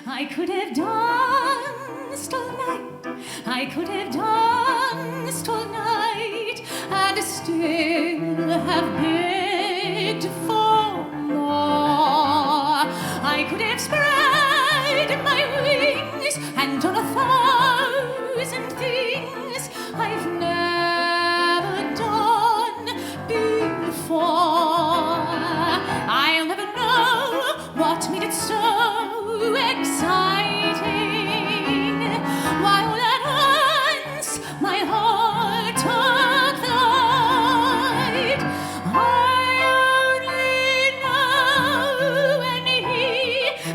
I could have danced all night. I could have danced all night and still have begged for more. I could have spread my wings and done 1,000 things I've never done before. I'll never know what made it so exciting, while all at once my heart took flight. I only know when he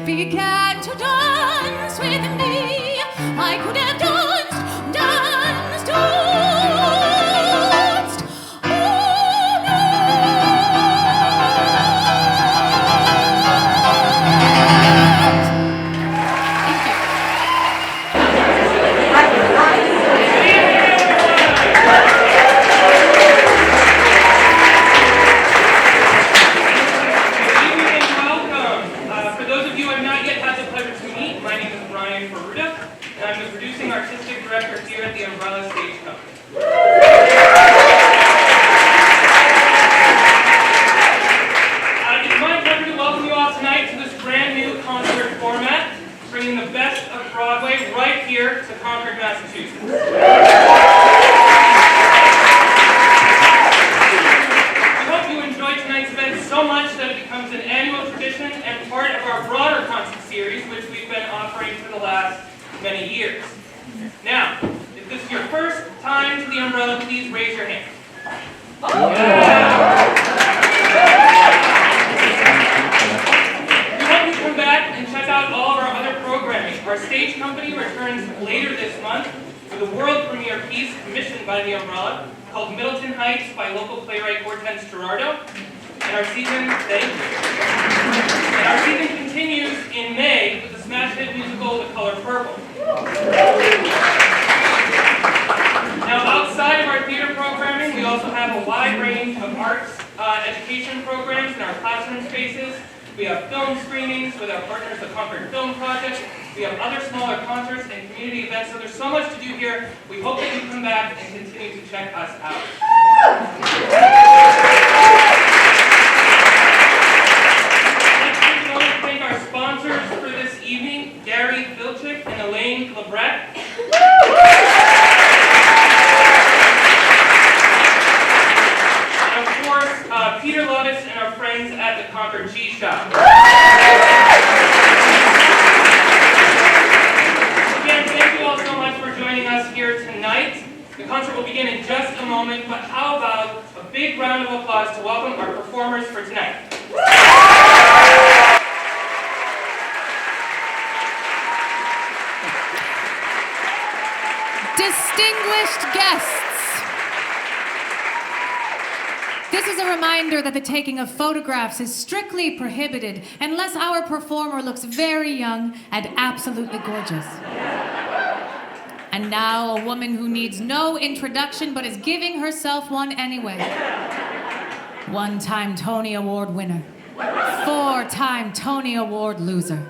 began to dance with me, I could have danced. That the taking of photographs is strictly prohibited unless our performer looks very young and absolutely gorgeous. And now a woman who needs no introduction but is giving herself one anyway. 1-time Tony Award winner, 4-time Tony Award loser,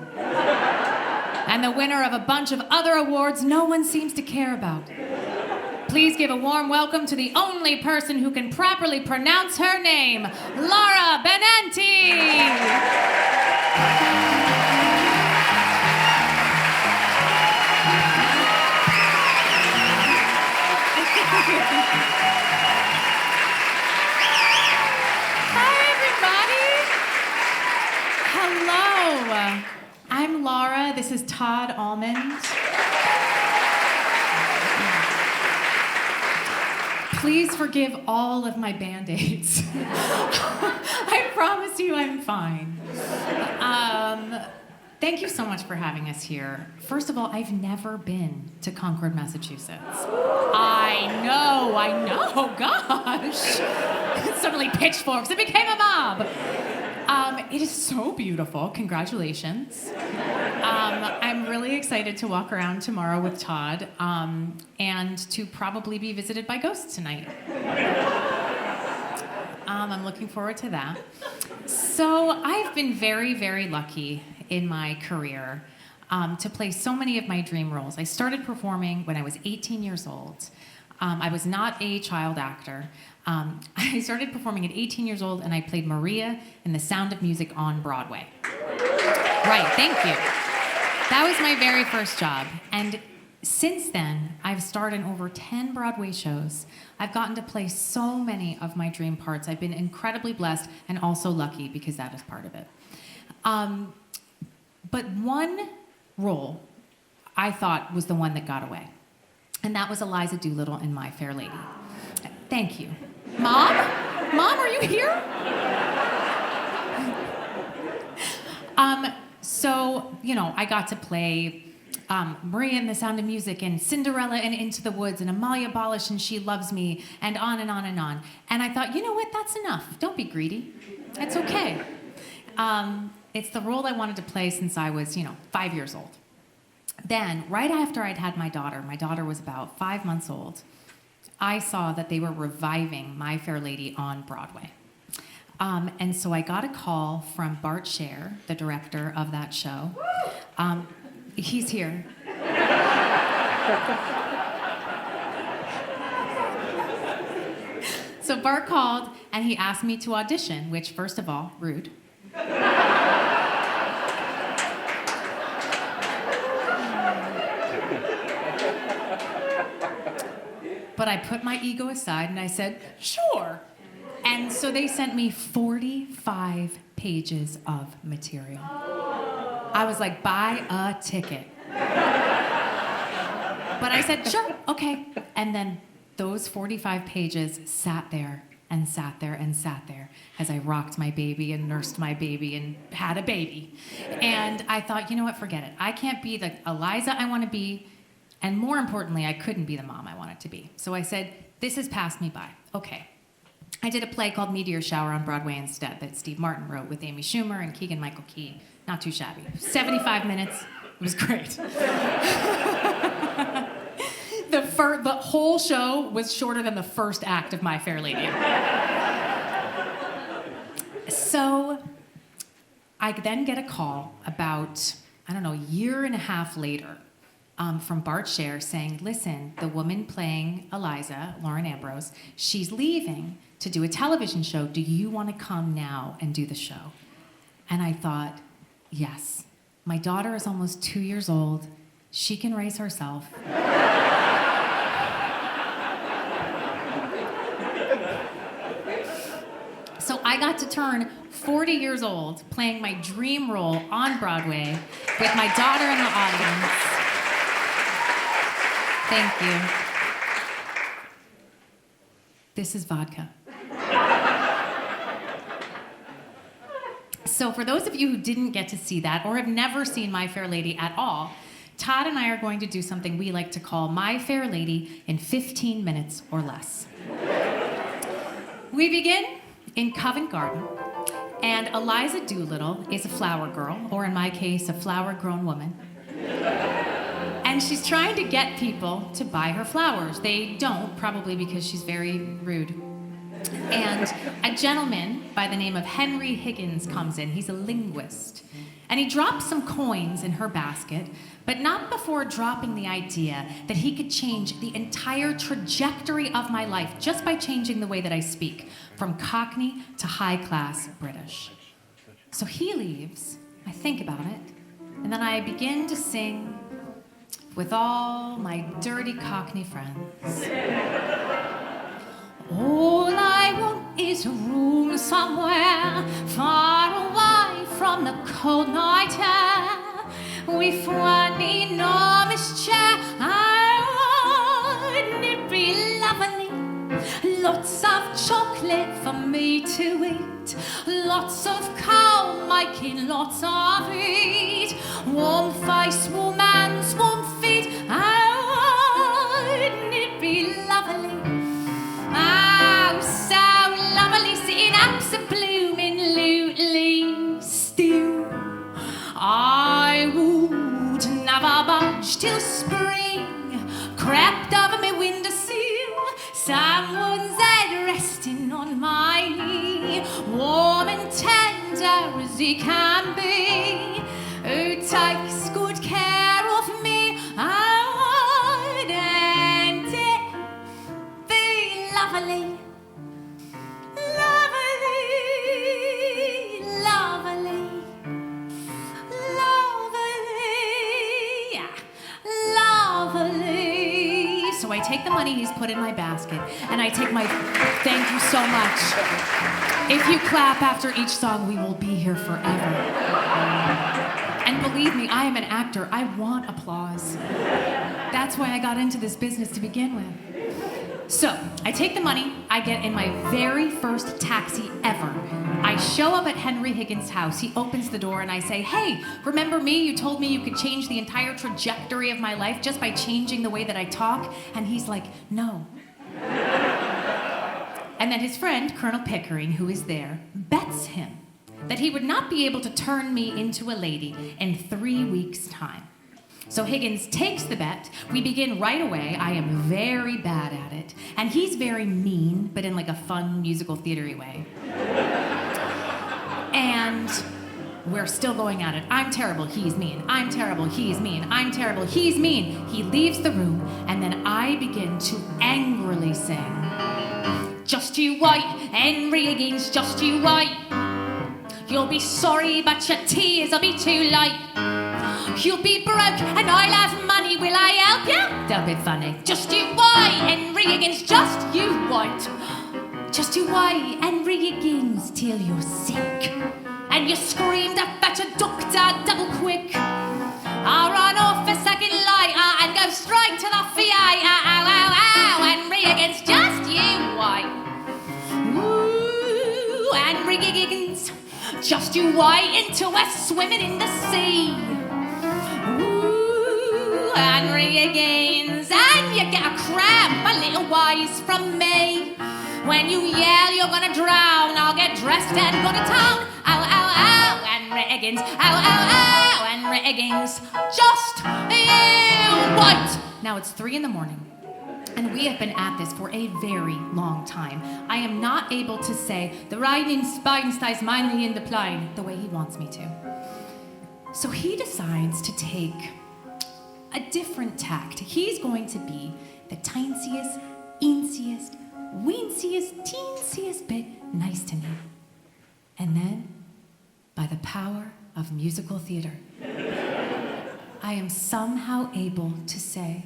and the winner of a bunch of other awards no one seems to care about. Please give a warm welcome to the only person who can properly pronounce her name, Laura Benanti. Hi, everybody. Hello. I'm Laura. This is Todd Almond. Please forgive all of my Band-Aids. I promise you I'm fine. Thank you so much for having us here. First of all, I've never been to Concord, Massachusetts. I know, gosh. Suddenly pitchforks, it became a mob. It is so beautiful, congratulations. I'm really excited to walk around tomorrow with Todd, and to probably be visited by ghosts tonight. I'm looking forward to that. So I've been very, very lucky in my career. to play so many of my dream roles. I started performing when I was 18 years old. I was not a child actor. I started performing at 18 years old, and I played Maria in The Sound of Music on Broadway. Right, thank you. That was my very first job. And since then, I've starred in over 10 Broadway shows. I've gotten to play so many of my dream parts. I've been incredibly blessed and also lucky because that is part of it. But one role I thought was the one that got away. And that was Eliza Doolittle in My Fair Lady. Thank you. Mom? Mom, are you here? So, I got to play Maria in The Sound of Music, and Cinderella in Into the Woods, and Amalia Balish in She Loves Me, and on and on and on. And I thought, you know what, that's enough. Don't be greedy. That's okay. It's the role I wanted to play since I was, 5 years old. Then, right after I'd had my daughter was about 5 months old, I saw that they were reviving My Fair Lady on Broadway. And so I got a call from Bart Scher, the director of that show. He's here. So Bart called, and he asked me to audition, which, first of all, rude. But I put my ego aside and I said, sure. And so they sent me 45 pages of material. I was like, buy a ticket. But I said, sure, okay. And then those 45 pages sat there and sat there and sat there as I rocked my baby and nursed my baby and had a baby. And I thought, you know what, forget it. I can't be the Eliza I want to be. And more importantly, I couldn't be the mom I wanted to be. So I said, this has passed me by. Okay. I did a play called Meteor Shower on Broadway instead that Steve Martin wrote with Amy Schumer and Keegan-Michael Key. Not too shabby. 75 minutes. It was great. The whole show was shorter than the first act of My Fair Lady. So I then get a call about, a year and a half later, from Bart Scher saying, listen, the woman playing Eliza, Lauren Ambrose, she's leaving to do a television show. Do you want to come now and do the show? And I thought, yes. My daughter is almost 2 years old. She can raise herself. So I got to turn 40 years old playing my dream role on Broadway with my daughter in the audience. Thank you. This is vodka. So for those of you who didn't get to see that or have never seen My Fair Lady at all, Todd and I are going to do something we like to call My Fair Lady in 15 minutes or less. We begin in Covent Garden, and Eliza Doolittle is a flower girl, or in my case, a flower-grown woman. And she's trying to get people to buy her flowers. They don't, probably because she's very rude. And a gentleman by the name of Henry Higgins comes in. He's a linguist. And he drops some coins in her basket, but not before dropping the idea that he could change the entire trajectory of my life just by changing the way that I speak, from Cockney to high-class British. So he leaves, I think about it, and then I begin to sing with all my dirty Cockney friends. All I want is a room somewhere far away from the cold night air, with one enormous chair. Oh, wouldn't it be lovely? Lots of chocolate for me to eat, lots of coal making lots of heat, warm face, warm hands, warm feet. Oh, wouldn't it be lovely? Oh, so lovely, sitting absolutely still. I would never budge till spring crept over my windowsill, someone's head resting on my knee, warm and tender as he can be, who takes good care take the money he's put in my basket, and I take my, thank you so much. If you clap after each song, we will be here forever. And believe me, I am an actor. I want applause. That's why I got into this business to begin with. So, I take the money, I get in my very first taxi ever. I show up at Henry Higgins' house. He opens the door and I say, hey, remember me? You told me you could change the entire trajectory of my life just by changing the way that I talk? And he's like, no. And then his friend, Colonel Pickering, who is there, bets him that he would not be able to turn me into a lady in 3 weeks' time. So Higgins takes the bet. We begin right away. I am very bad at it. And he's very mean, but in like a fun musical theater-y way. And we're still going at it. I'm terrible, he's mean. I'm terrible, he's mean. I'm terrible, he's mean. He leaves the room, and then I begin to angrily sing. Just you wait, Henry Higgins, just you wait. You'll be sorry, but your tears will be too late. You'll be broke and I'll have money, will I help you? Don't be funny. Just you wait, Henry Higgins, just you wait. Just you wait, Henry Higgins, till you're sick. And you scream to fetch a doctor double quick. I'll run off a second later and go straight to the theatre. Ow, ow, ow, Henry Higgins, just you wait. Ooh, Henry Higgins, just you wait until we're swimming in the sea. Henry Higgins, and you get a cramp a little ways from me. When you yell you're gonna drown, I'll get dressed and go to town. Ow, ow, ow, Henry Higgins, ow, ow, ow, Henry Higgins, just you wait. Now it's 3 a.m, and we have been at this for a very long time. I am not able to say the riding spine stays mainly in the plane the way he wants me to. So he decides to take a different tact. He's going to be the teensiest, eensiest, weensiest, teensiest bit nice to me. And then, by the power of musical theater, I am somehow able to say,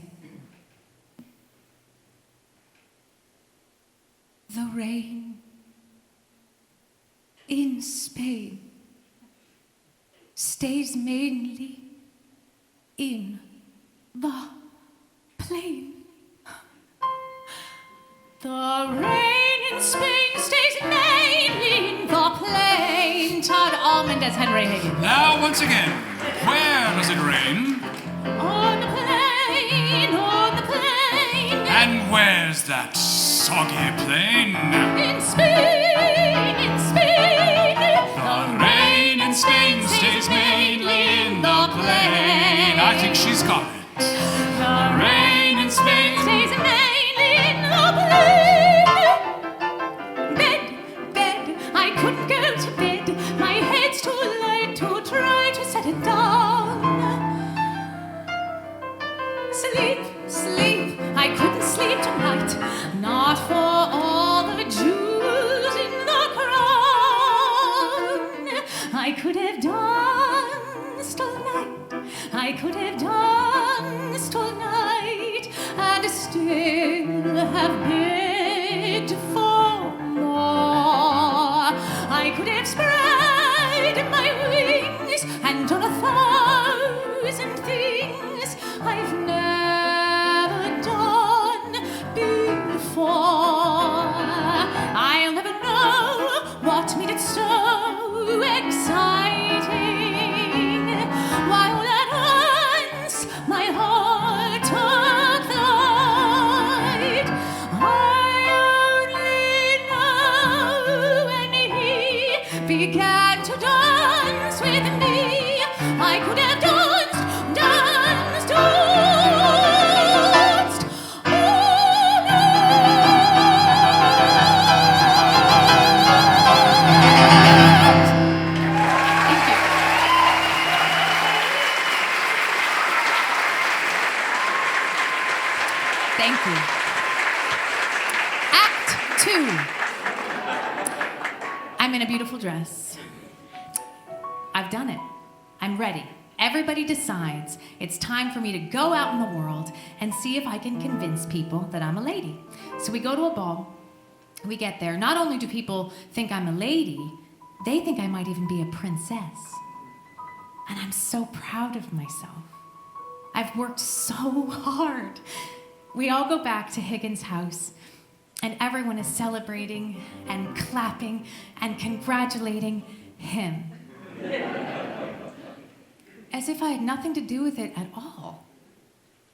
the rain in Spain stays mainly in the plain. The rain in Spain stays mainly in the plain. Todd Almond as Henry Higgins. Now, once again, where does it rain? On the plain, on the plain. And where's that soggy plain? In Spain, in Spain. The rain in Spain stays mainly in the plain. I think she's got it. The rain in Spain stays mainly in the plain. Bed, bed, I couldn't go to bed. My head's too light to try to set it down. Sleep, sleep, I couldn't sleep tonight. Not for all the jewels in the crown. I could have danced all night. I could have danced all night and still have begged for more. I could have spread my wings and done 1,000 things I've never done before. I'll never know what made it so exciting. Why all at once my heart took flight. I only know when he began to dance with me, I could have danced, danced, danced all night. Thank you. Thank you. Act 2. I'm in a beautiful dress. I've done it. I'm ready. everybody decides it's time for me to go out in the world and see if I can convince people that I'm a lady. So we go to a ball, we get there. Not only do people think I'm a lady, they think I might even be a princess. And I'm so proud of myself. I've worked so hard. We all go back to Higgins' house, and everyone is celebrating and clapping and congratulating him. As if I had nothing to do with it at all.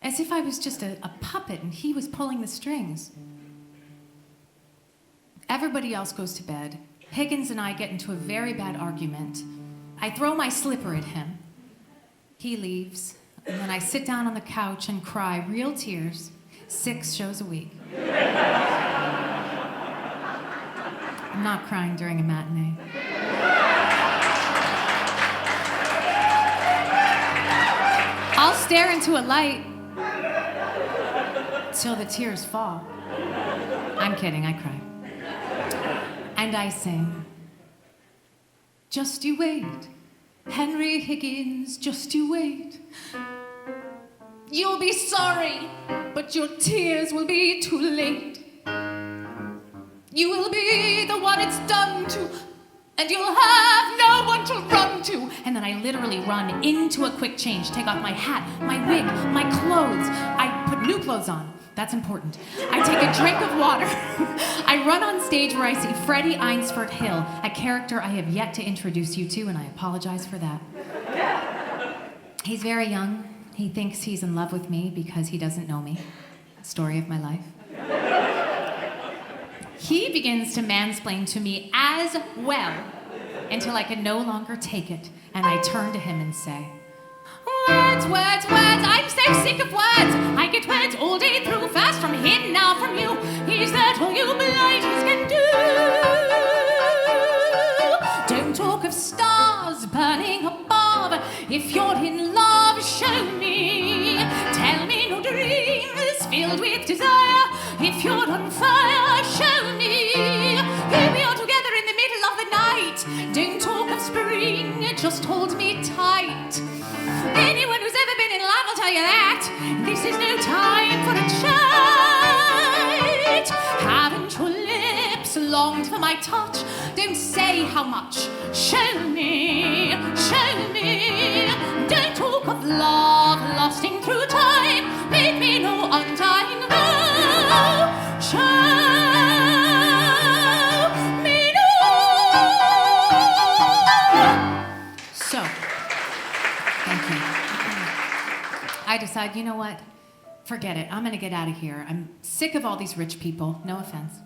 As if I was just a puppet and he was pulling the strings. Everybody else goes to bed. Higgins and I get into a very bad argument. I throw my slipper at him. He leaves, and then I sit down on the couch and cry real tears, 6 shows a week. I'm not crying during a matinee. I'll stare into a light till the tears fall. I'm kidding, I cry. And I sing, just you wait, Henry Higgins, just you wait. You'll be sorry, but your tears will be too late. You will be the one it's done to, and you'll have no one to run to. And then I literally run into a quick change, take off my hat, my wig, my clothes. I put new clothes on. That's important. I take a drink of water. I run on stage where I see Freddie Eynsford Hill, a character I have yet to introduce you to, and I apologize for that. He's very young. He thinks he's in love with me because he doesn't know me. Story of my life. He begins to mansplain to me as well until I can no longer take it, and I turn to him and say, words, words, words, I'm so sick of words. I get words all day through, first from him, now from you. Is that all you blighters can do? Don't talk of stars burning above. If you're in love, show me. Tell me no dreams filled with desire. If you're on fire, show me. Here we are together in the middle of the night. Don't talk of spring, just hold me tight. Anyone who's ever been in love will tell you that this is no time for a chat. Haven't your lips longed for my touch? Don't say how much. Show me, show me. Don't talk of love lasting through time. Make me no undying vow. Show me no. So, thank you. I decide, you know what? Forget it. I'm going to get out of here. I'm sick of all these rich people. No offense.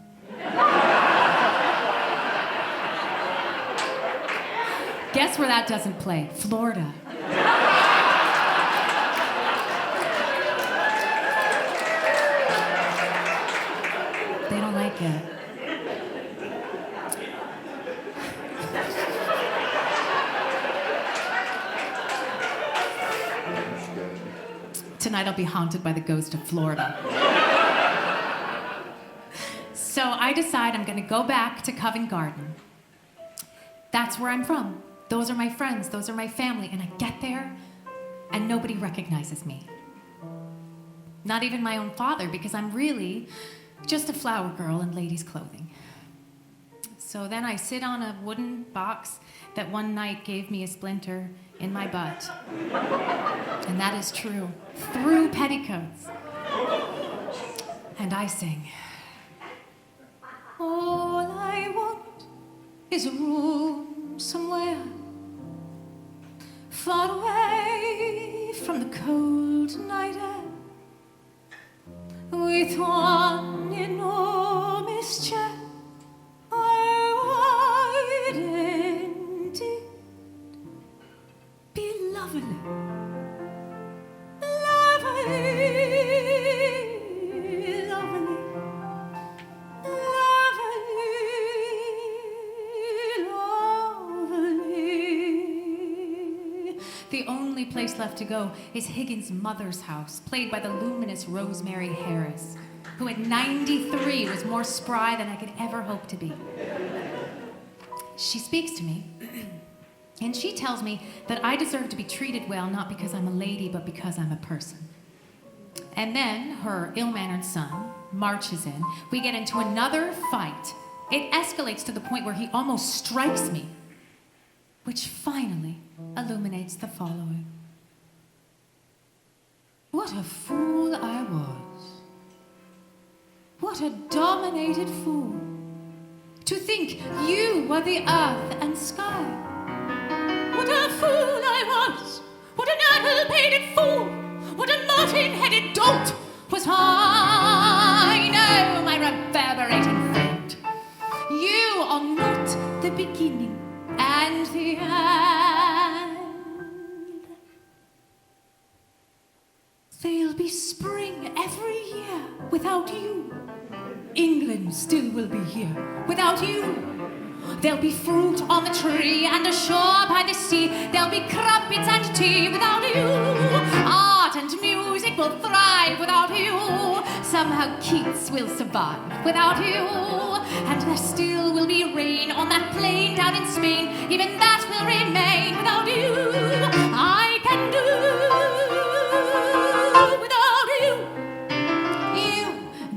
Guess where that doesn't play? Florida. They don't like it. Tonight I'll be haunted by the ghost of Florida. So I decide I'm going to go back to Covent Garden. That's where I'm from. Those are my friends. Those are my family. And I get there, and nobody recognizes me. Not even my own father, because I'm really just a flower girl in ladies' clothing. So then I sit on a wooden box that one night gave me a splinter in my butt. And that is true. Through petticoats. And I sing, all I want is a room somewhere far away from the cold night air, with one enormous chair. I would indeed be lovely, lovely, lovely, lovely. The only place left to go is Higgins' mother's house, played by the luminous Rosemary Harris, who at 93 was more spry than I could ever hope to be. She speaks to me, And she tells me that I deserve to be treated well, not because I'm a lady, but because I'm a person. And then her ill-mannered son marches in. We get into another fight. It escalates to the point where he almost strikes me, which finally illuminates the following. What a fool I was. What a dominated fool. To think you were the earth and sky. What a fool I was. What an apple-pated fool. What a martin-headed dolt was I. No, my reverberating friend. You are not the beginning and the end. There'll be spring every year without you. England still will be here without you. There'll be fruit on the tree and a shore by the sea. There'll be crumpets and tea without you. Art and music will thrive without you. Somehow Keats will survive without you. And there still will be rain on that plain down in Spain. Even that will remain without you. I can do without you. You,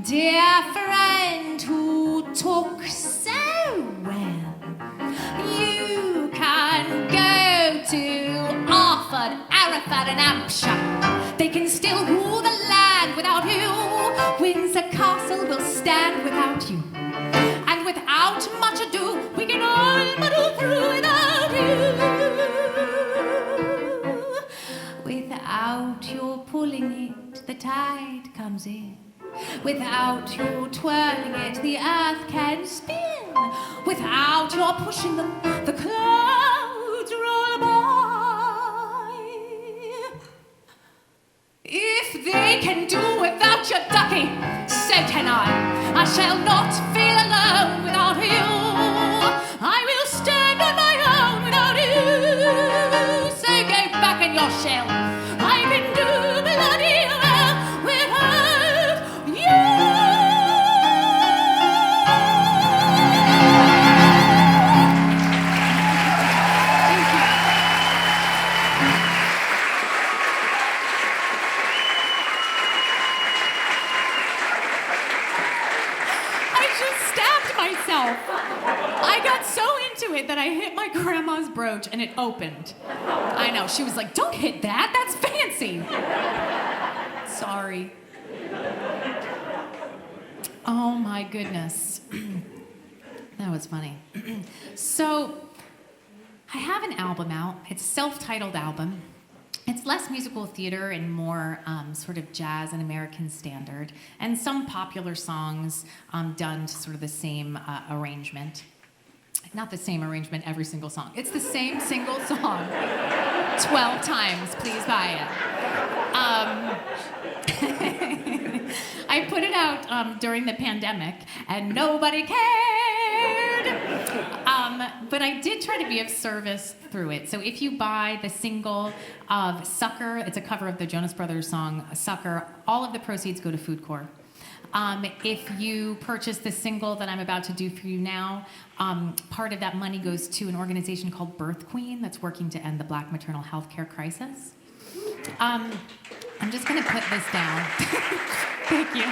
dear friend who talks so well. You can go to Arford, Arafat and Hampshire. They can still rule the land without you. Windsor Castle will stand without you. And without much ado, we can all muddle through without you. Without your pulling it, the tide comes in. Without your twirling it, the earth can spin. Without your pushing them, the clouds roll by. If they can do without your ducky, so can I. I shall not feel alone without you. I will stand on my own without you. So go back in your shell. I can do bloody well without you. I got so into it that I hit my grandma's brooch and it opened. I know, she was like, don't hit that, that's fancy. Sorry. Oh my goodness. That was funny. So, I have an album out. It's a self-titled album. It's less musical theater and more sort of jazz and American standard, and some popular songs done to sort of the same arrangement. Not the same arrangement every single song. It's the same single song 12 times. Please buy it. I put it out during the pandemic, and nobody cared. But I did try to be of service through it. So if you buy the single of Sucker, it's a cover of the Jonas Brothers song Sucker, all of the proceeds go to Food Corps. If you purchase the single that I'm about to do for you now, part of that money goes to an organization called Birth Queen that's working to end the Black maternal health care crisis. I'm just going to put this down. Thank you.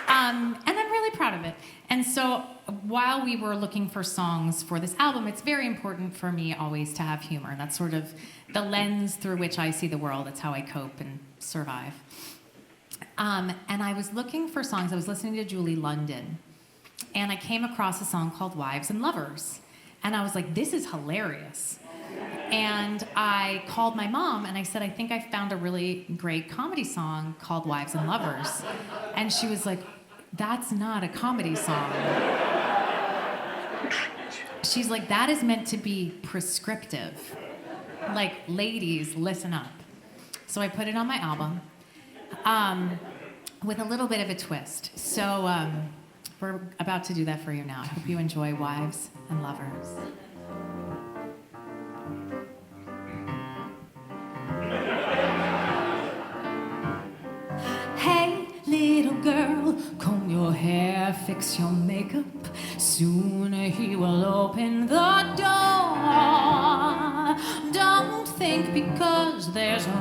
And I'm really proud of it. And so while we were looking for songs for this album, it's very important for me always to have humor. That's sort of the lens through which I see the world. It's how I cope and survive. And I was looking for songs. I was listening to Julie London, and I came across a song called Wives and Lovers. And I was like, this is hilarious. And I called my mom, and I said, I think I found a really great comedy song called Wives and Lovers. And she was like, that's not a comedy song. She's like, that is meant to be prescriptive. Like, ladies, listen up. So I put it on my album. With a little bit of a twist. So we're about to do that for you now. I hope you enjoy Wives and Lovers. Hey, little girl, comb your hair, fix your makeup. Soon he will open the door.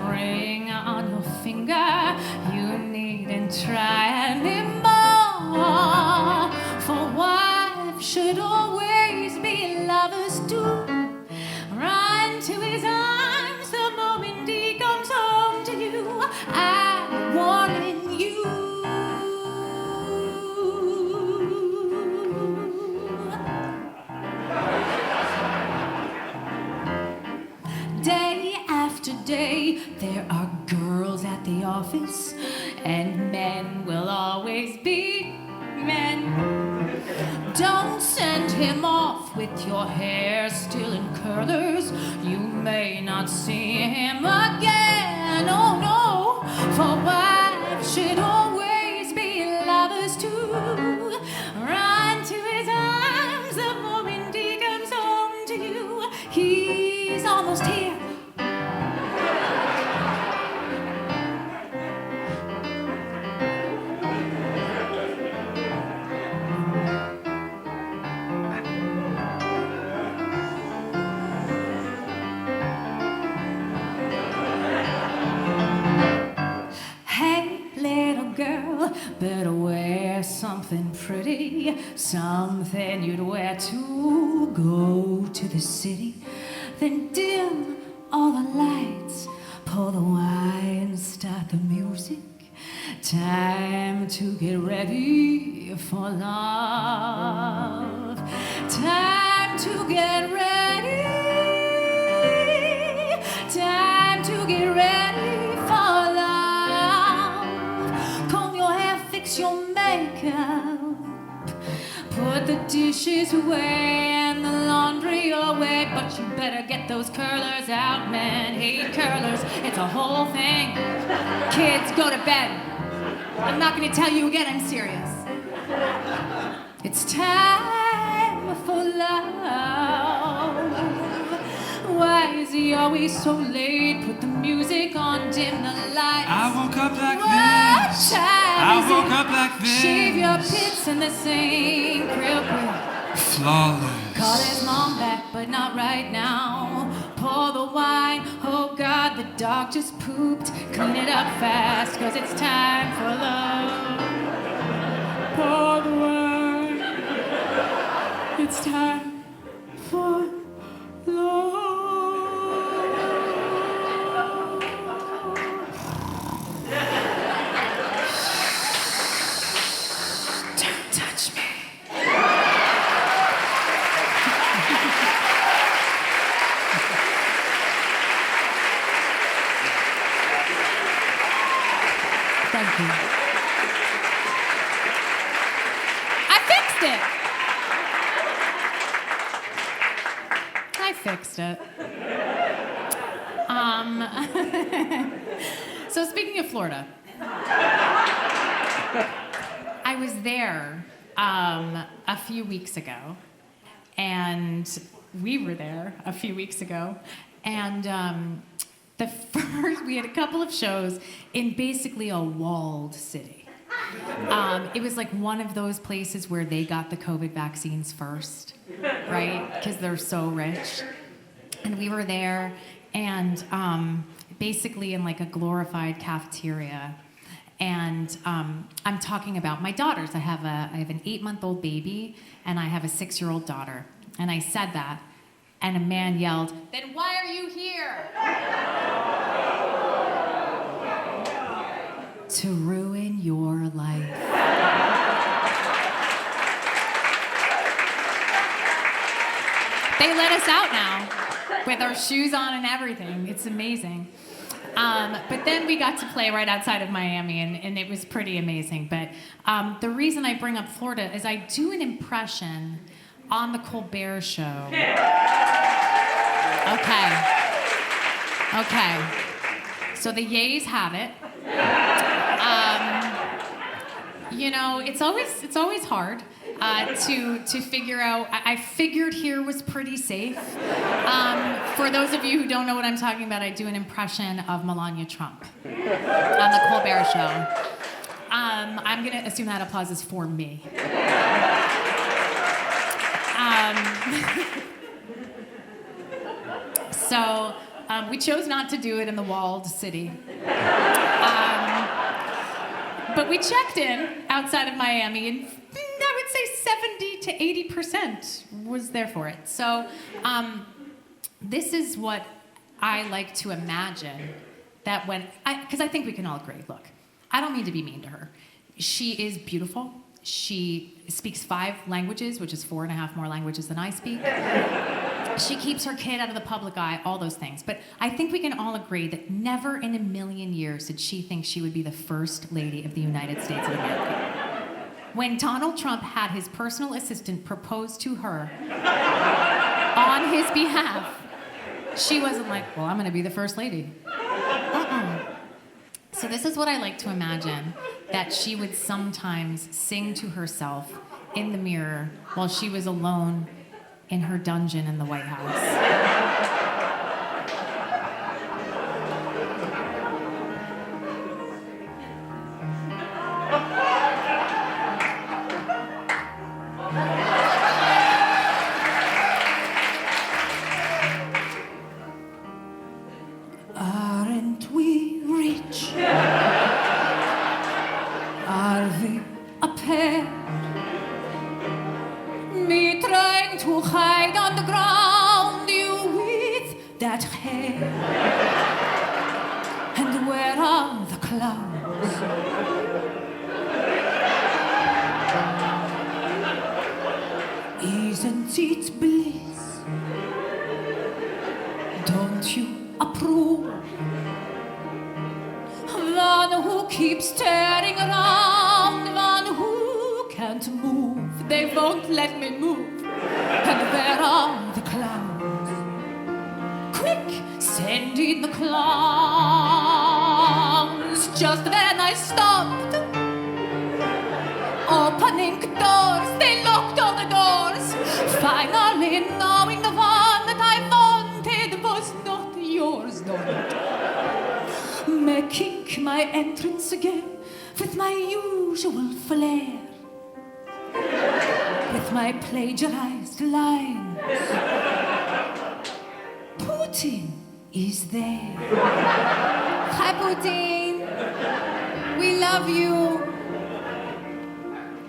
ring on your finger, you needn't try anymore. For wives should always be lovers too. Run to his arms the moment he comes home to you. I'm warning you. Day after day, there are girls at the office, and men will always be men. Don't send him off with your hair still in curlers. You may not see him again. Oh no, for wives should always be lovers too. Run to his arms the moment he comes home to you. He's almost here. Better wear something pretty, something you'd wear to go to the city. Then dim all the lights, pour the wine, start the music. Time to get ready for love. Time to get ready. Time to get ready for love. Your makeup, put the dishes away and the laundry away, but you better get those curlers out. Men hate curlers, it's a whole thing. Kids, go to bed. I'm not gonna tell you again, I'm serious. It's time for love. Why is he always so late? Put the music on, dim the lights. I woke up like this. I woke up like this. Shave your pits in the sink real quick. Flawless. Call his mom back, but not right now. Pour the wine. Oh God, the dog just pooped. Clean it up fast, 'cause it's time for love. Pour the wine. It's time for love. Thank you. I fixed it. So speaking of Florida, I was there a few weeks ago, and we were there a few weeks ago, and we had a couple of shows in basically a walled city. It was like one of those places where they got the COVID vaccines first, right? Because they're so rich. And we were there, and basically in like a glorified cafeteria. And I'm talking about my daughters. I have an 8-month-old baby, and I have a 6-year-old daughter. And I said that, and a man yelled, "Then why are you here?" To ruin your life. They let us out now with our shoes on and everything. It's amazing. But then we got to play right outside of Miami, and it was pretty amazing. But the reason I bring up Florida is I do an impression on the Colbert Show. Okay. So the yays have it. You know, it's always hard to figure out. I figured here was pretty safe. For those of you who don't know what I'm talking about, I do an impression of Melania Trump on the Colbert Show. I'm gonna assume that applause is for me. So We chose not to do it in the walled city. But we checked in outside of Miami, and I would say 70 to 80% was there for it. So this is what I like to imagine that because I think we can all agree, look, I don't mean to be mean to her. She is beautiful. She speaks 5 languages, which is 4.5 more languages than I speak. She keeps her kid out of the public eye, all those things. But I think we can all agree that never in a million years did she think she would be the first lady of the United States of America. When Donald Trump had his personal assistant propose to her on his behalf, she wasn't like, well, I'm going to be the first lady. So this is what I like to imagine, that she would sometimes sing to herself in the mirror while she was alone in her dungeon in the White House. Aren't we rich? Are we a pair? Me trying to hide on the ground, you with that hair. And where are the clouds? Isn't it bliss? Don't you approve? One who keeps staring around, one who can't move. They won't let me move. And where are the clouds? Quick, send in the clowns. Just then I stopped, opening doors. They locked all the doors. Finally knowing the one that I wanted was not yours, don't. Making my entrance again with my usual flair, with my plagiarized lines. Putin is there. Hi, Putin. We love you.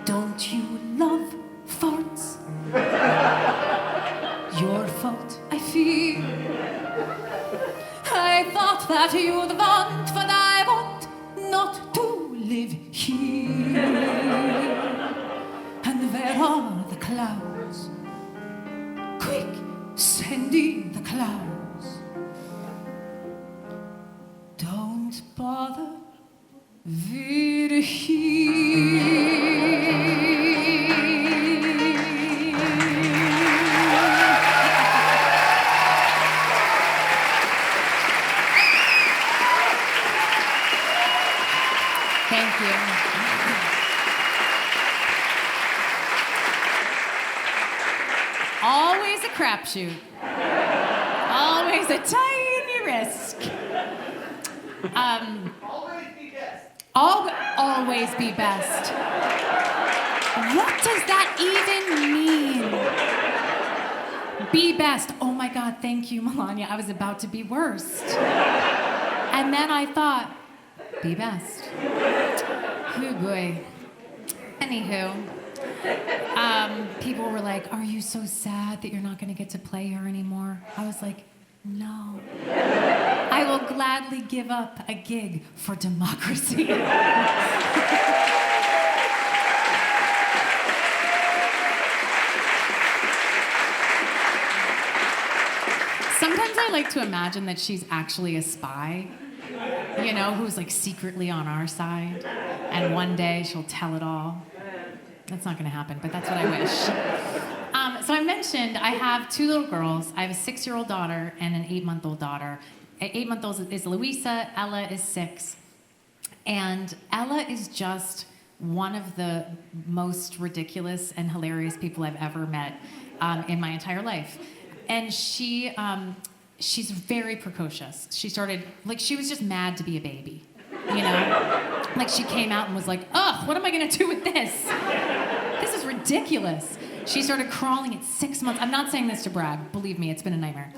Don't you love farts? Your fault, I fear. I thought that you'd want what I want, not to live here. And where are the clouds? Quick, send in the clouds. Don't bother, we're here. Thank you. Always a crapshoot. Always a tiny risk. Always be best. Always be best. What does that even mean? Be best. Oh my God, thank you, Melania. I was about to be worst. And then I thought, be best. Oh boy. Anywho, people were like, are you so sad that you're not going to get to play her anymore? I was like, no. I will gladly give up a gig for democracy. Sometimes I like to imagine that she's actually a spy, you know, who's like secretly on our side, and one day she'll tell it all. That's not gonna happen, but that's what I wish. So I mentioned I have 2 little girls. I have a 6-year-old daughter and an 8-month-old daughter. 8-month-old is Louisa, Ella is 6. And Ella is just one of the most ridiculous and hilarious people I've ever met in my entire life. And she's very precocious. She started, like, she was just mad to be a baby, you know? Like, she came out and was like, ugh, what am I gonna do with this? This is ridiculous. She started crawling at 6 months. I'm not saying this to brag. Believe me, it's been a nightmare.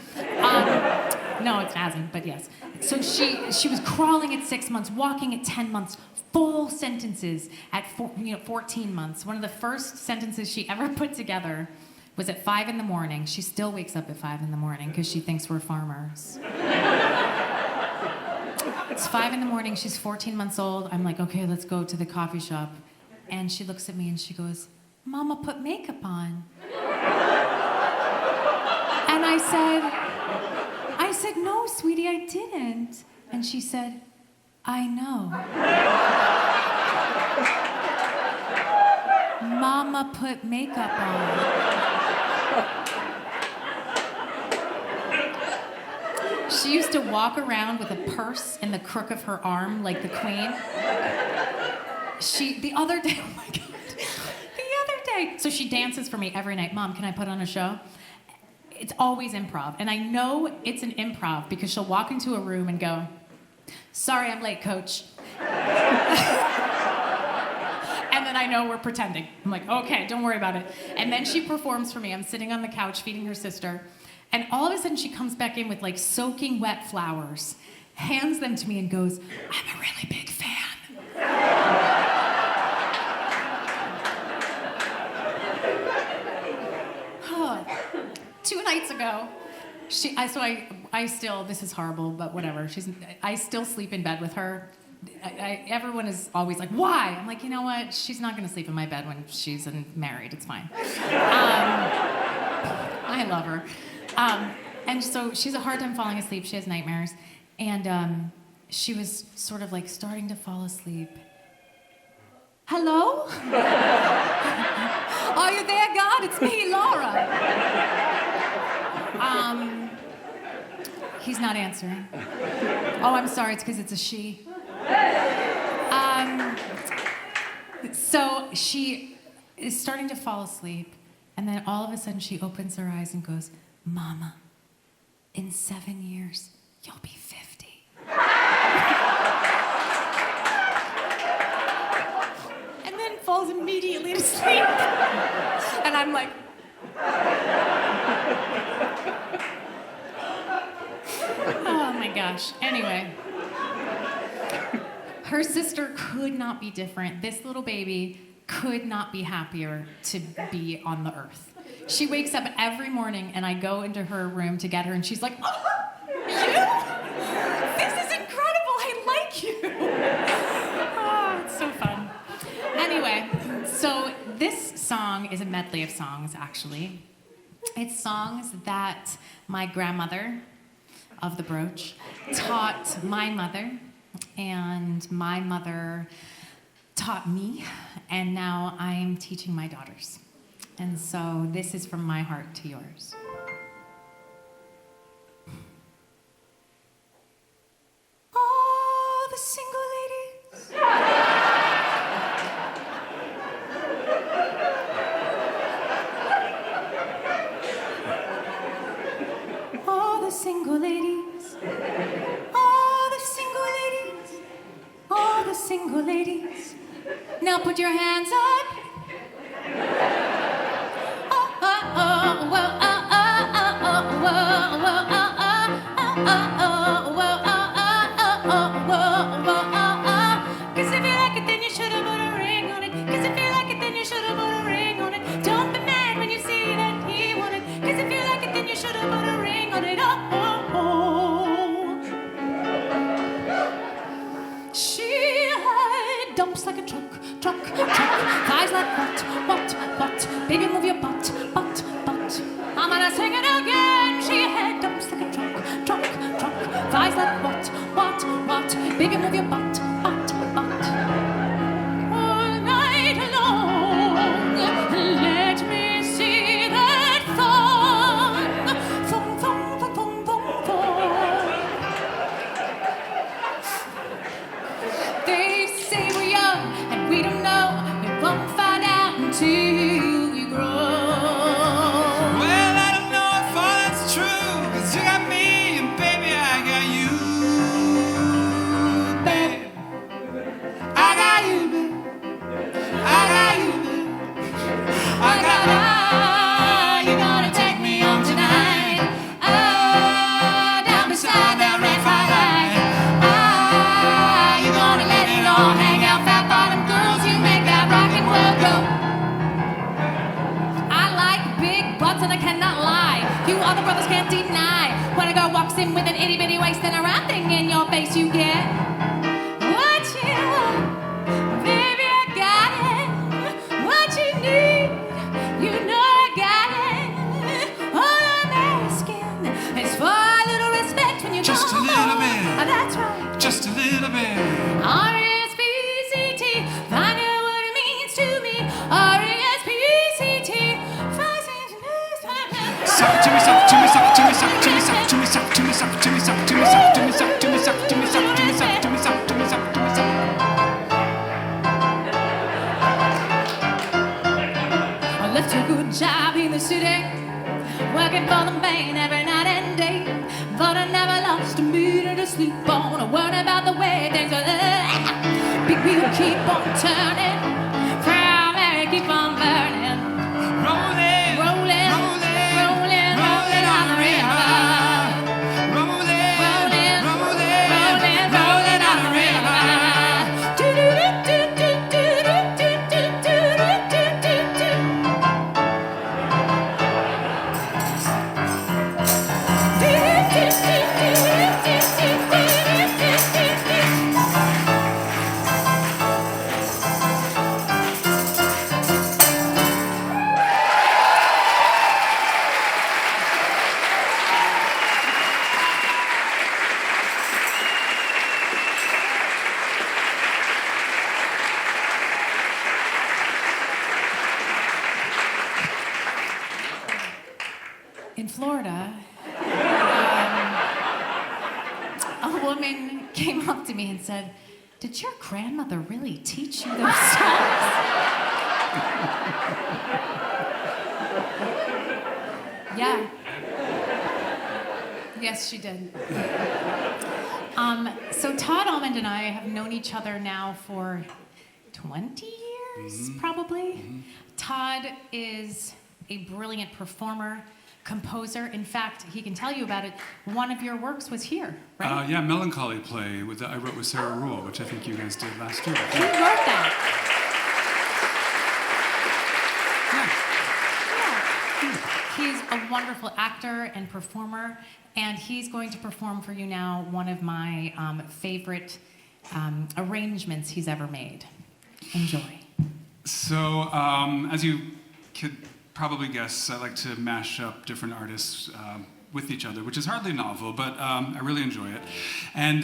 No, it hasn't, but yes. So she was crawling at 6 months, walking at 10 months, full sentences at 14 months. One of the first sentences she ever put together was at 5 in the morning. She still wakes up at 5 in the morning because she thinks we're farmers. It's 5 in the morning, she's 14 months old. I'm like, okay, let's go to the coffee shop. And she looks at me and she goes, Mama put makeup on. And I said, no, sweetie, I didn't. And she said, I know. Mama put makeup on. She used to walk around with a purse in the crook of her arm like the queen. The other day, oh my God, so she dances for me every night. Mom, can I put on a show? It's always improv. And I know it's an improv because she'll walk into a room and go, sorry, I'm late, coach. And then I know we're pretending. I'm like, okay, don't worry about it. And then she performs for me. I'm sitting on the couch feeding her sister. And all of a sudden she comes back in with like soaking wet flowers, hands them to me and goes, I'm a really big fan. Two nights ago, this is horrible, but whatever. I still sleep in bed with her. Everyone is always like, why? I'm like, you know what? She's not going to sleep in my bed when she's married. It's fine. I love her. And so she's a hard time falling asleep. She has nightmares. And she was sort of like starting to fall asleep. Hello? Are you there, God? It's me, Laura. He's not answering. Oh, I'm sorry, it's because it's a she. So she is starting to fall asleep, and then all of a sudden she opens her eyes and goes, Mama, in 7 years, you'll be 50. And then falls immediately to sleep. And I'm like, oh my gosh. Anyway, her sister could not be different. This little baby could not be happier to be on the earth. She wakes up every morning and I go into her room to get her and she's like, oh, you? This is incredible. I like you. Oh, it's so fun. Anyway, so this song is a medley of songs, actually. It's songs that my grandmother of the brooch taught my mother, and my mother taught me, and now I'm teaching my daughters. And so this is from my heart to yours. Oh, the single ladies. Oh, the single ladies. Oh, the single ladies. Oh, the single ladies. Now put your hands up. Cause if you like it, then you should have put a ring on it. Cause if you like it, then you should have put a ring on it. Don't be mad when you see that he wanted. Cause if you like it, then you should have put a ring on it. Oh, oh, oh. She had dumps like a truck. Thighs like what? Baby, move your butt. I'm gonna sing it again. She had dumps like a truck. Thighs like what? Baby, move your butt. All night long, let me see that thong. They say we're young and we don't know. We won't find out until we grow. Well, I don't know if all that's true, 'cause you got me and baby, I got you. Babe, I got you, babe. I got you, babe. I got You're gonna take me home tonight. Down beside him with an itty bitty waist and a round thing in your face. You get what you want, baby. I got it. What you need, you know I got it. All I'm asking is for a little respect when you Just come a little home. bit. That's right. Just a little bit. R-E-S-P-C-T, find out what it means to me. R-E-S-P-C-T, Suck to me, suck to me, suck to me, suck to me, suck to me, suck to me, suck to me, suck to me, suck to me, suck to me, suck to me, suck to me, suck to me, suck to me, suck to me, suck. I left a good job in the city, working for the man every night and day. But I never lost a minute of sleep on a word about the way things are. Big wheel keep on turning, proud Mary keep on burning. Rolling, Rolling, rolling, rolling, rolling on the river. rolling, Rolling, rolling, rolling, rolling on the river. In Florida, a woman came up to me and said, "Did your grandmother really teach you those songs?" Yeah. Yes, she did. So Todd Almond and I have known each other now for 20 years, probably. Todd is a brilliant performer, composer. In fact, he can tell you about it. One of your works was here, right? Yeah, Melancholy play I wrote with Sarah Rule, which I think you guys did last year. He wrote that. He's a wonderful actor and performer, and he's going to perform for you now one of my favorite arrangements he's ever made. Enjoy. So, as you could probably guess, I like to mash up different artists with each other, which is hardly novel, but I really enjoy it. And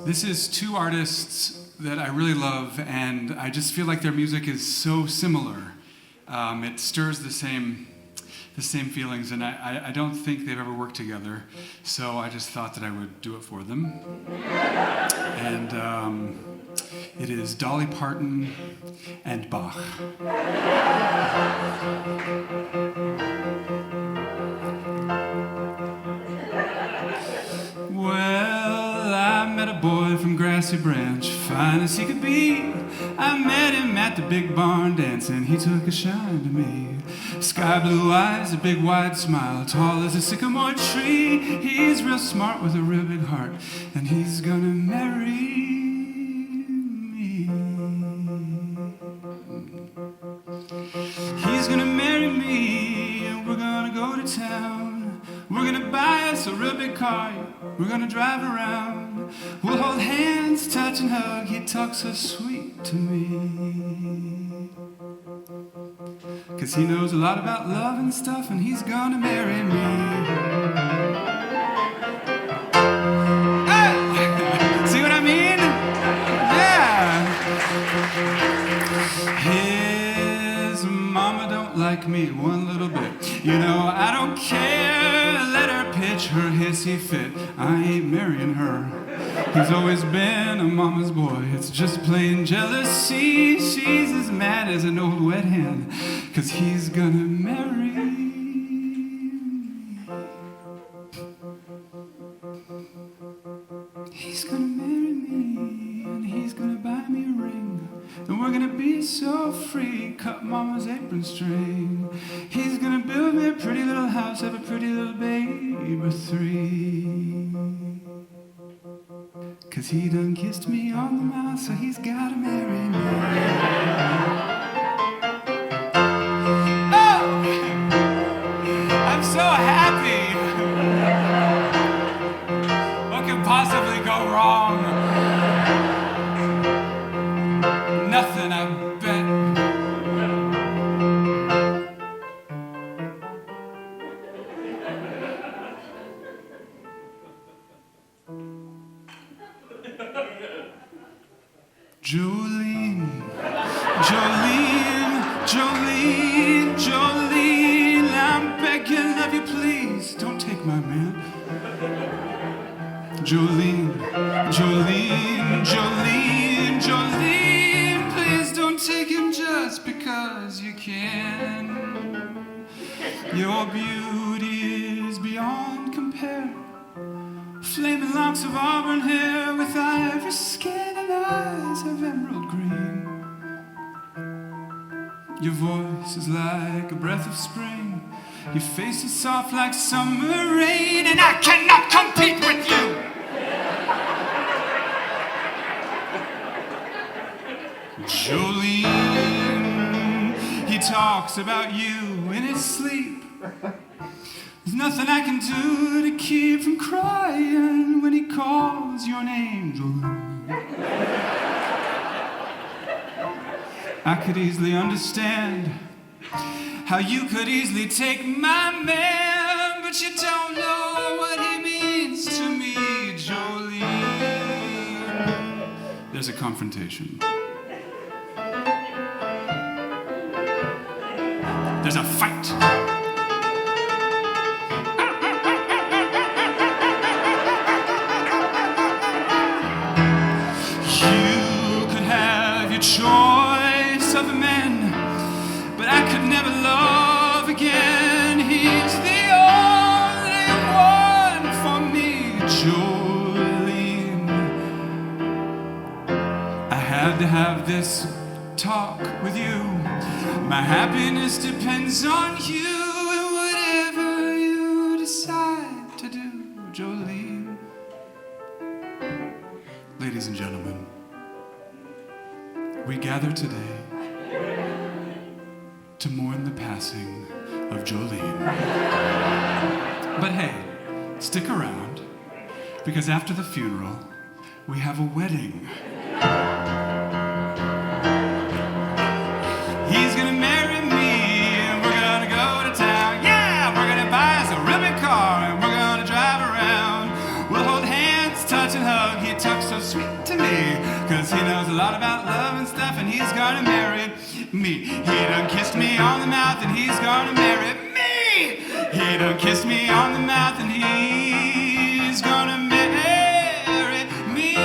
this is two artists that I really love, and I just feel like their music is so similar. It stirs the same feelings, and I don't think they've ever worked together, so I just thought that I would do it for them. And it is Dolly Parton and Bach. Well, I met a boy from Grassy Branch, fine as he could be. I met him at the big barn dance, and he took a shine to me. Sky blue eyes, a big wide smile, tall as a sycamore tree. He's real smart with a real big heart, and he's gonna marry me. He's gonna marry me, and we're gonna go to town. We're gonna buy us a real big car, we're gonna drive around. We'll hold hands, touch and hug, he talks so sweet to me. 'Cause he knows a lot about love and stuff, and he's gonna marry me. Oh! See what I mean? Yeah! His mama don't like me one little bit. You know, I don't care, let her pitch her hissy fit. I ain't marrying her. He's always been a mama's boy, it's just plain jealousy. She's as mad as an old wet hen, 'cause he's gonna marry me. He's gonna marry me, and he's gonna buy me a ring. And we're gonna be so free, cut mama's apron string. He's gonna build me a pretty little house, have a pretty little baby or three. 'Cause he done kissed me on the mouth, so he's gotta marry me. Oh! I'm so happy! Jolene, Jolene, Jolene, Jolene, I'm begging of you, please, don't take my man. Jolene, Jolene, Jolene, Jolene, please don't take him just because you can. Your beauty is beyond compare. Flaming locks of auburn hair with ivory skin and eyes of emerald green. Your voice is like a breath of spring. Your face is soft like summer rain, and I cannot compete with you. Jolene, he talks about you in his sleep. There's nothing I can do to keep from crying when he calls your name, Jolene. I could easily understand how you could easily take my man, but you don't know what he means to me, Jolene. There's a confrontation. There's a fight. You could have your choice of men, but I could never love again. He's the only one for me, Jolene. I had to have this talk with you. My happiness depends on you and whatever you decide to do, Jolene. Ladies and gentlemen, we gather today to mourn the passing of Jolene. But hey, stick around, because after the funeral, we have a wedding. He's gonna marry me, and we're gonna go to town. Yeah, we're gonna buy us a ribbon car, and we're gonna drive around. We'll hold hands, touch and hug. He talks so sweet to me, cause he knows a lot about love and stuff, and he's gonna marry me. He done kissed me on the mouth, and he's gonna marry me. He done kissed me on the mouth, and he's gonna marry me.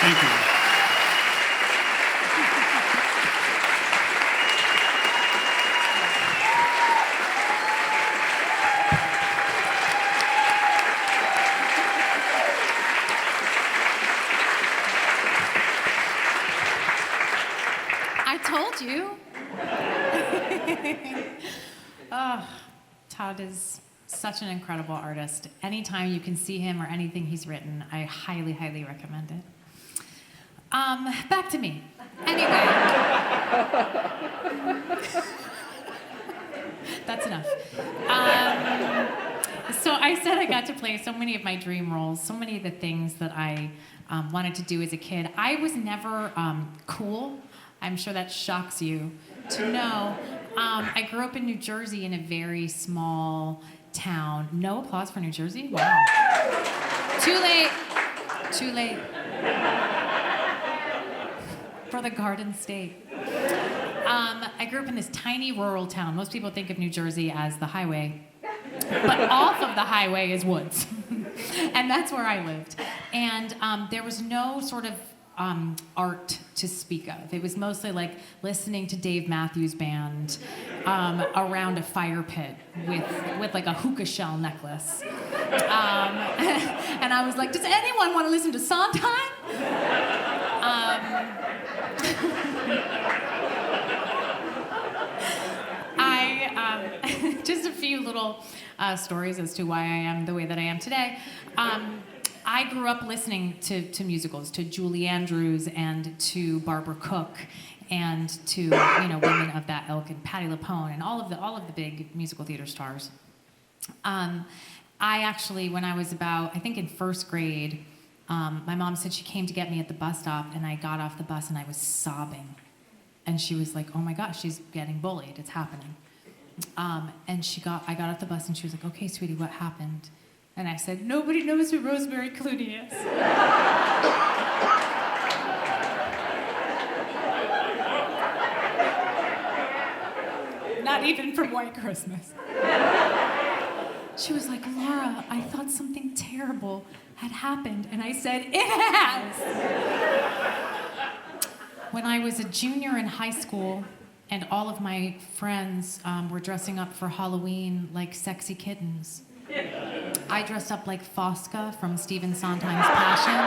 Thank you. I told you. Oh, Todd is such an incredible artist. Anytime you can see him or anything he's written, I highly, highly recommend it. Back to me. Anyway. That's enough. So I said I got to play so many of my dream roles, so many of the things that I wanted to do as a kid. I was never cool. I'm sure that shocks you to know. I grew up in New Jersey in a very small town. No applause for New Jersey? Wow. Too late. Too late. For the Garden State. I grew up in this tiny rural town. Most people think of New Jersey as the highway, but off of the highway is woods. And that's where I lived. And there was no sort of art to speak of. It was mostly like listening to Dave Matthews Band around a fire pit with like a hookah shell necklace. And I was like, does anyone want to listen to Sondheim? Just a few little stories as to why I am the way that I am today. I grew up listening to musicals, to Julie Andrews and to Barbara Cook and to women of that ilk and Patti LuPone and all of the big musical theater stars. I actually, when I was about, I think in first grade, My mom said she came to get me at the bus stop, and I got off the bus and I was sobbing. And she was like, oh my gosh, she's getting bullied, it's happening. And I got off the bus and she was like, okay, sweetie, what happened? And I said, nobody knows who Rosemary Clooney is. Not even from White Christmas. She was like, Laura, I thought something terrible had happened. And I said, it has. When I was a junior in high school, and all of my friends were dressing up for Halloween like sexy kittens, I dressed up like Fosca from Stephen Sondheim's Passion.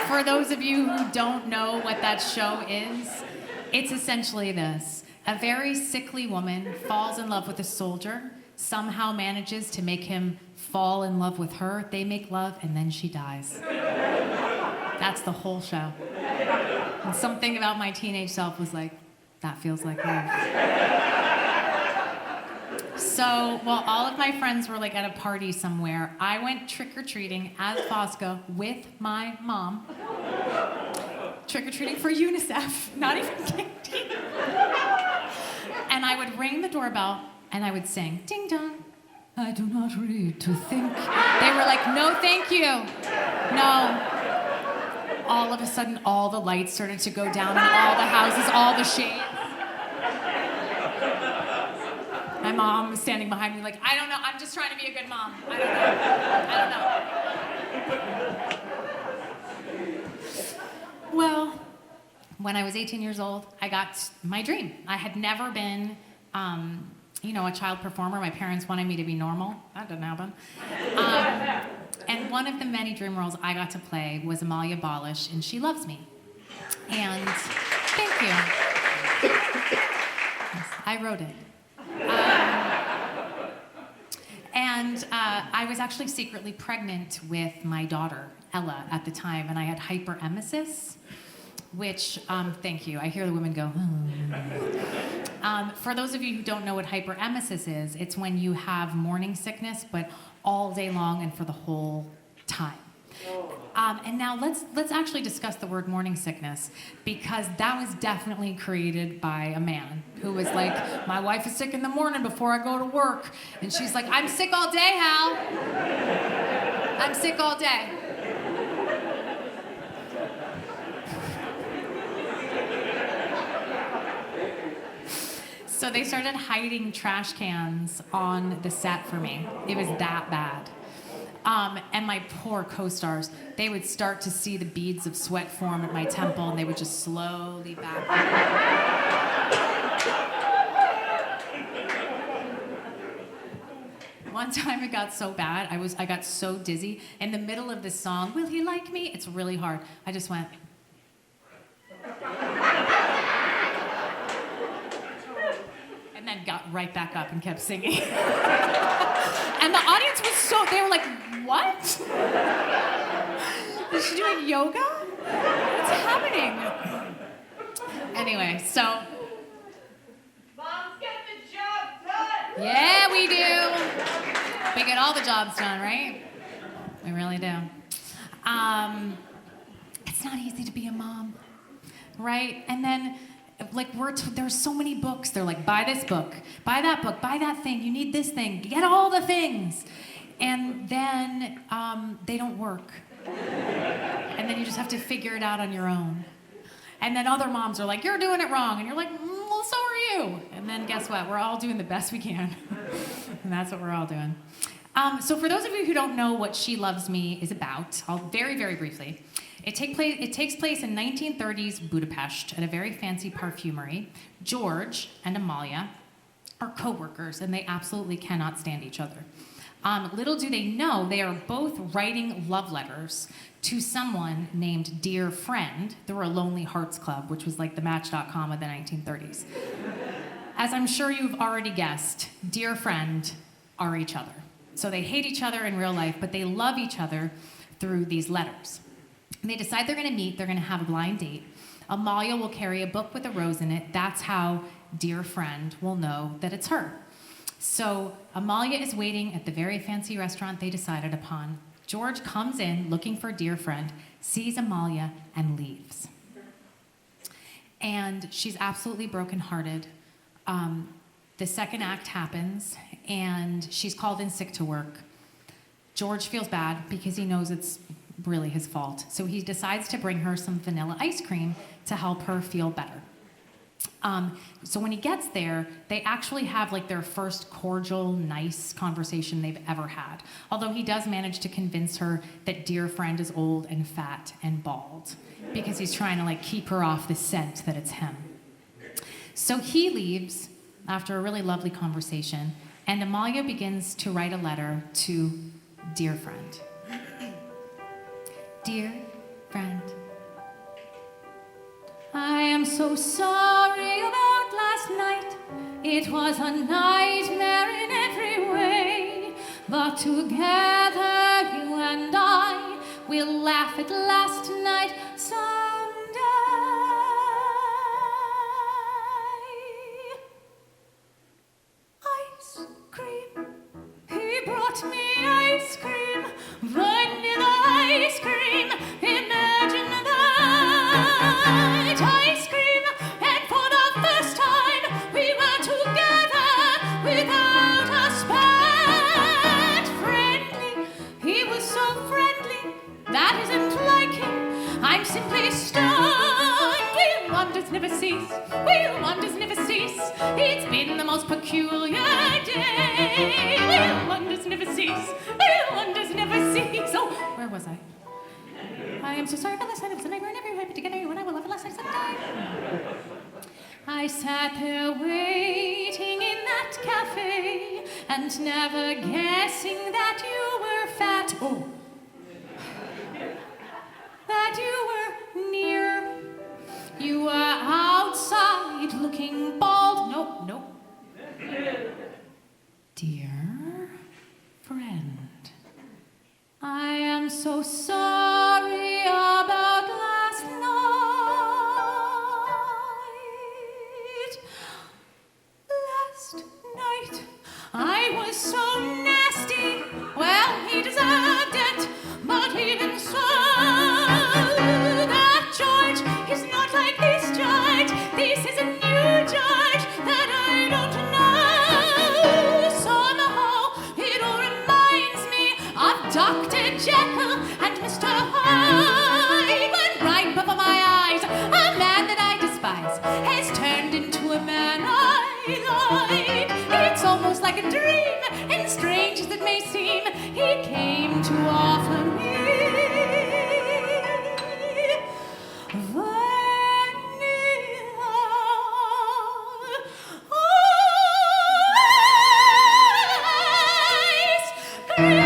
For those of you who don't know what that show is, it's essentially this. A very sickly woman falls in love with a soldier, somehow manages to make him fall in love with her. They make love, and then she dies. That's the whole show. And something about my teenage self was like, that feels like love. So while all of my friends were like at a party somewhere, I went trick-or-treating as Fosca with my mom. Trick-or-treating for UNICEF, not even candy. And I would ring the doorbell and I would sing, ding dong, I do not read to think. They were like, no, thank you. No. All of a sudden, all the lights started to go down in all the houses, all the shades. My mom was standing behind me like, I don't know, I'm just trying to be a good mom. I don't know. Well, when I was 18 years old, I got my dream. I had never been, a child performer. My parents wanted me to be normal. That didn't happen. And one of the many dream roles I got to play was Amalia Balish in She Loves Me. And thank you. Yes, I wrote it. I was actually secretly pregnant with my daughter, Ella, at the time, and I had hyperemesis, which, thank you. I hear the women go, for those of you who don't know what hyperemesis is, it's when you have morning sickness, but all day long and for the whole time. And now let's actually discuss the word morning sickness, because that was definitely created by a man who was like, my wife is sick in the morning before I go to work. And she's like, I'm sick all day, Hal. I'm sick all day. So they started hiding trash cans on the set for me. It was that bad. And my poor co-stars, they would start to see the beads of sweat form at my temple, and they would just slowly back up. One time it got so bad, I got so dizzy. In the middle of this song, Will He Like Me? It's really hard. I just went. And then got right back up and kept singing. And the audience was they were like, what? Is she doing yoga? What's happening? Anyway, so. Moms get the job done! Yeah, we do. We get all the jobs done, right? We really do. It's not easy to be a mom, right? And then, like, there's so many books. They're like, buy this book, buy that book, buy that thing. You need this thing. Get all the things. And then they don't work. And then you just have to figure it out on your own. And then other moms are like, you're doing it wrong. And you're like, well, so are you. And then guess what? We're all doing the best we can. And that's what we're all doing. So for those of you who don't know what She Loves Me is about, I'll very, very briefly. It takes place in 1930s Budapest at a very fancy perfumery. George and Amalia are co-workers, and they absolutely cannot stand each other. Little do they know, they are both writing love letters to someone named Dear Friend. They were a Lonely Hearts Club, which was like the Match.com of the 1930s. As I'm sure you've already guessed, Dear Friend are each other. So they hate each other in real life, but they love each other through these letters. And they decide they're gonna meet, they're gonna have a blind date. Amalia will carry a book with a rose in it. That's how Dear Friend will know that it's her. So Amalia is waiting at the very fancy restaurant they decided upon. George comes in looking for a dear friend, sees Amalia, and leaves. And she's absolutely brokenhearted. The second act happens, and she's called in sick to work. George feels bad because he knows it's really his fault. So he decides to bring her some vanilla ice cream to help her feel better. So when he gets there, they actually have like their first cordial, nice conversation they've ever had. Although he does manage to convince her that dear friend is old and fat and bald because he's trying to like keep her off the scent that it's him. So he leaves after a really lovely conversation, and Amalia begins to write a letter to dear friend. Dear friend, I am so sorry about last night. It was a nightmare in every way. But together, you and I will laugh at last night someday. Ice cream. He brought me ice cream. Vanilla ice cream. Imagine that. Ice cream. And for the first time, we were together without a spat. Friendly. He was so friendly. That isn't like him. I'm simply stunned. Will wonders never cease. Will wonders never cease. It's been the most peculiar day. Will wonders never cease. Will wonders never cease. Oh, where was I? I am so sorry about last night. It was a nightmare in every way, but together you and I will love it last night sometime. I sat there waiting in that cafe and never guessing that you were fat. Oh. That you were near. You were outside looking bald. Nope. Dear friend, I am so sorry about last night. Last night, I was so nasty. Well, he deserved it, but even so, that George is not like this George. This is a new George that I don't know. Somehow, it all reminds me of Dr. Jekyll and Mr. Hyde. But right before my eyes, a man that I despise has turned into a man I like. It's almost like a dream, and strange as it may seem, he came to offer me vanilla ice cream.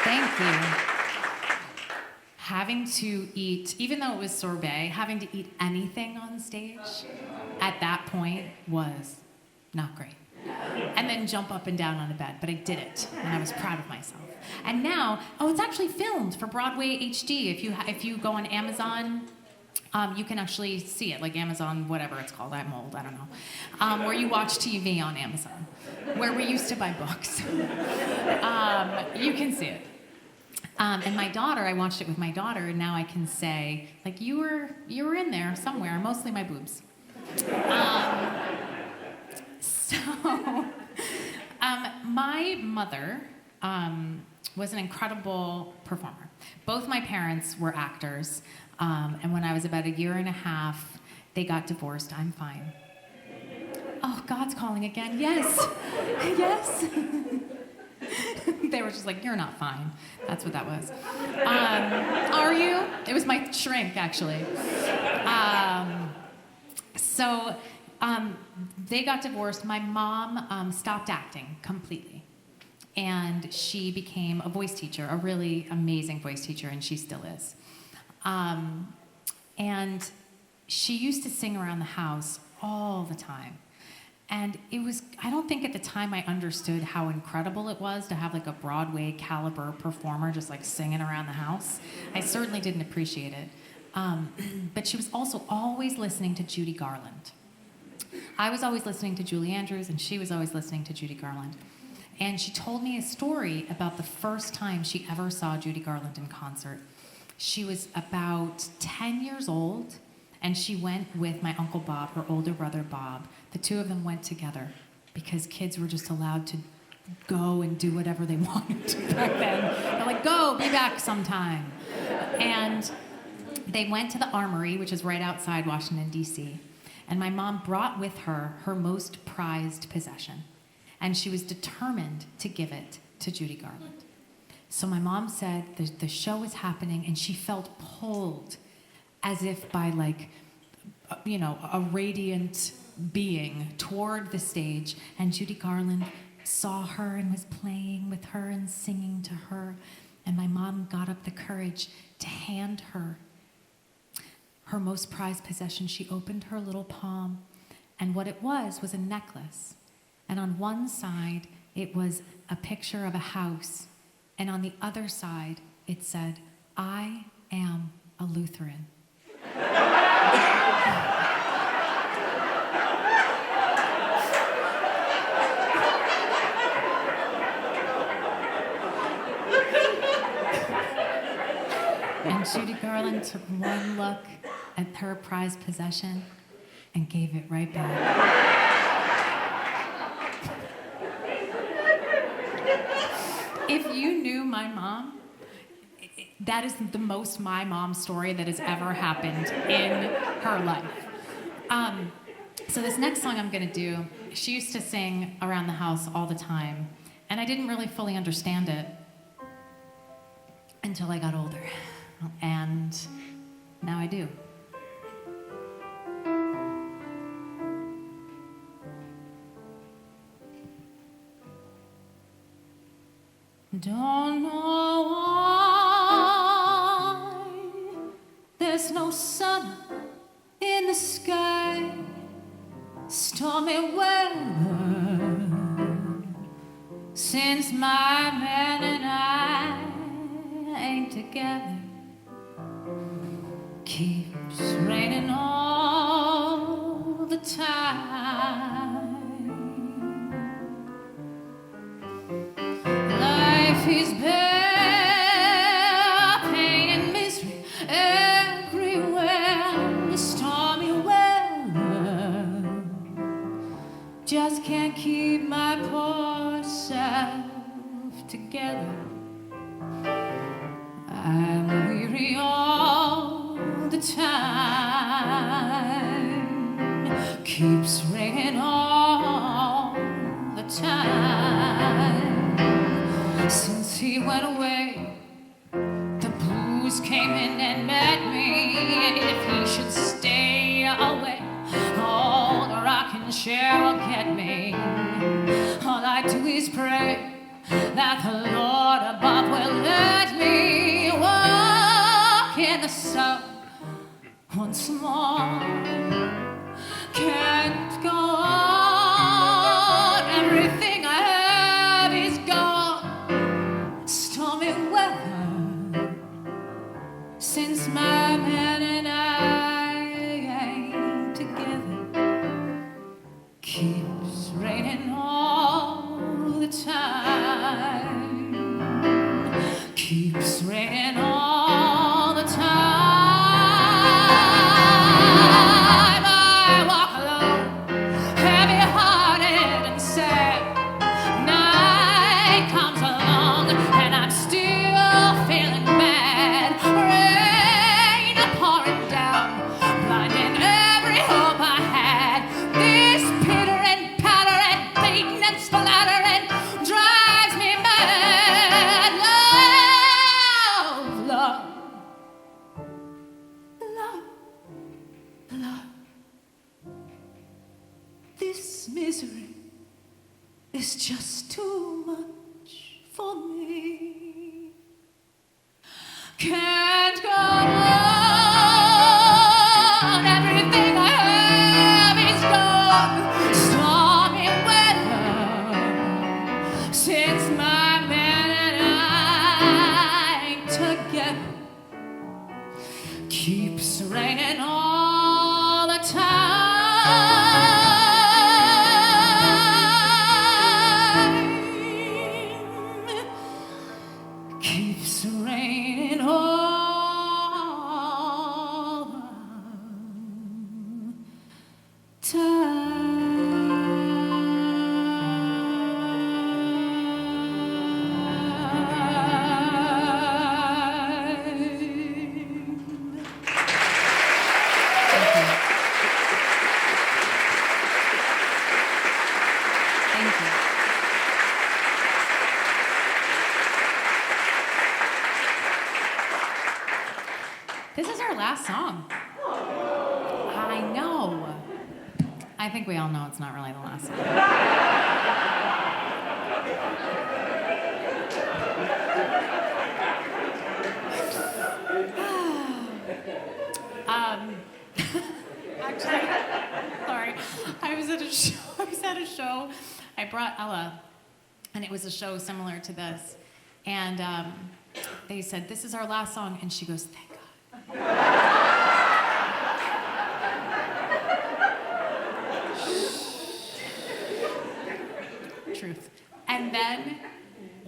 Thank you. Having to eat, even though it was sorbet, having to eat anything on stage at that point was not great. And then jump up and down on a bed, but I did it, and I was proud of myself. And now, it's actually filmed for Broadway HD. If you go on Amazon, you can actually see it, like Amazon, whatever it's called. I'm old, I don't know. Where you watch TV on Amazon, where we used to buy books. You can see it. And my daughter, I watched it with my daughter, and now I can say, like, you were in there somewhere, mostly my boobs. My mother was an incredible performer. Both my parents were actors, and when I was about a year and a half, they got divorced. I'm fine. Oh, God's calling again. Yes. Yes. They were just like, you're not fine. That's what that was. Are you? It was my shrink, actually. They got divorced. My mom stopped acting completely. And she became a voice teacher, a really amazing voice teacher, and she still is. And she used to sing around the house all the time. And it was, I don't think at the time I understood how incredible it was to have like a Broadway caliber performer just like singing around the house. I certainly didn't appreciate it. But she was also always listening to Judy Garland. I was always listening to Julie Andrews, and she was always listening to Judy Garland. And she told me a story about the first time she ever saw Judy Garland in concert. She was about 10 years old, and she went with my Uncle Bob, her older brother Bob. The two of them went together because kids were just allowed to go and do whatever they wanted to back then. They're like, go, be back sometime. And they went to the Armory, which is right outside Washington, D.C., and my mom brought with her her most prized possession, and she was determined to give it to Judy Garland. So my mom said the show was happening, and she felt pulled as if by like, a radiant being toward the stage, and Judy Garland saw her and was playing with her and singing to her, and my mom got up the courage to hand her her most prized possession. She opened her little palm, and what it was a necklace. And on one side, it was a picture of a house, and on the other side, it said, "I am a Lutheran." And Judy Garland took one look at her prized possession and gave it right back. If you knew my mom, that is the most my mom story that has ever happened in her life. So this next song I'm gonna do, she used to sing around the house all the time, and I didn't really fully understand it until I got older, and now I do. Don't know why there's no sun in the sky, stormy weather, since my man and I ain't together. Keeps raining all the time. Life is bare, pain and misery everywhere. Stormy weather just can't keep my poor self together. I'm weary all the time. Keeps raining all the time. Since he went away, the blues came in and met me. If he should stay away, all the rocking chair will get me. All I do is pray that the Lord above will let me walk in the sun once more. Can't go on, everything I have is gone. Stormy weather, since my man and I ain't together. Keeps raining all the time. Keeps raining all the time. I walk alone, heavy-hearted and sad. Night comes along and I'm still feeling bad. Rain pouring down, blinding every hope I had. This pittering, pattering, beating and splattering drives me mad. Love, love, love, love. This misery is just too much for me. Can't go on, everything I have is gone. Stormy keeps raining all the time. Keeps raining all the time. Thank you. This is our last song. I know. I think we all know it's not really the last song. Actually, sorry. I was at a show. I brought Ella, and it was a show similar to this. And they said, "This is our last song," and she goes, "Thank God." Truth. And then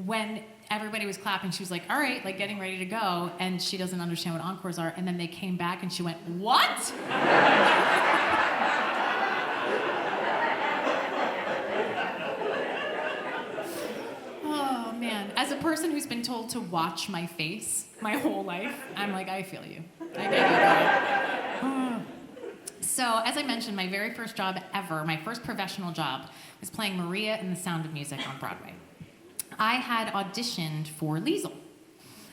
when everybody was clapping, she was like, "All right," like getting ready to go, and she doesn't understand what encores are. And then they came back, and she went, "What?" Oh man, as a person who's been told to watch my face my whole life, I'm like, I feel you. I get you, girl. So, as I mentioned, my very first job ever, my first professional job, was playing Maria in The Sound of Music on Broadway. I had auditioned for Liesl.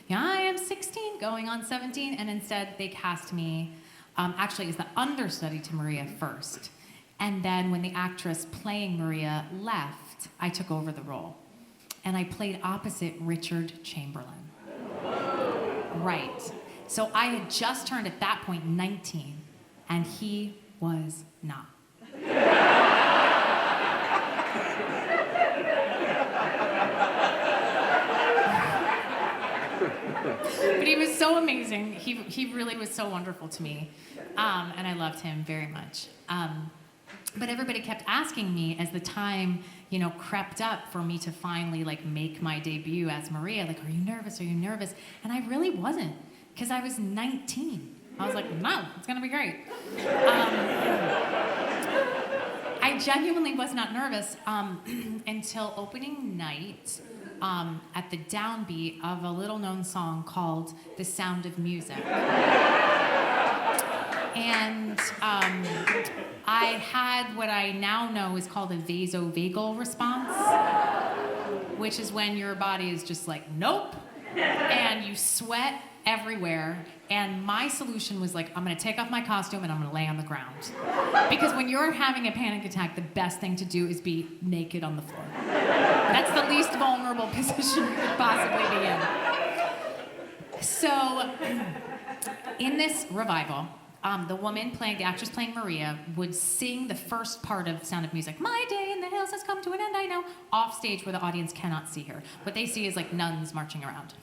Yeah, I am 16, going on 17, and instead they cast me actually as the understudy to Maria first. And then when the actress playing Maria left, I took over the role. And I played opposite Richard Chamberlain. Right. So I had just turned, at that point, 19, and he was not. But he was so amazing. He really was so wonderful to me, and I loved him very much. But everybody kept asking me as the time, crept up for me to finally make my debut as Maria. Like, "Are you nervous? Are you nervous?" And I really wasn't, because I was 19. I was like, "No, it's gonna be great." I genuinely was not nervous until opening night at the downbeat of a little-known song called "The Sound of Music." And I had what I now know is called a vasovagal response, which is when your body is just like, nope, and you sweat everywhere. And my solution was like, I'm gonna take off my costume and I'm gonna lay on the ground. Because when you're having a panic attack, the best thing to do is be naked on the floor. That's the least vulnerable position you could possibly be in. So, in this revival, the actress playing Maria, would sing the first part of Sound of Music, "My day in the hills has come to an end, I know," off stage where the audience cannot see her. What they see is nuns marching around.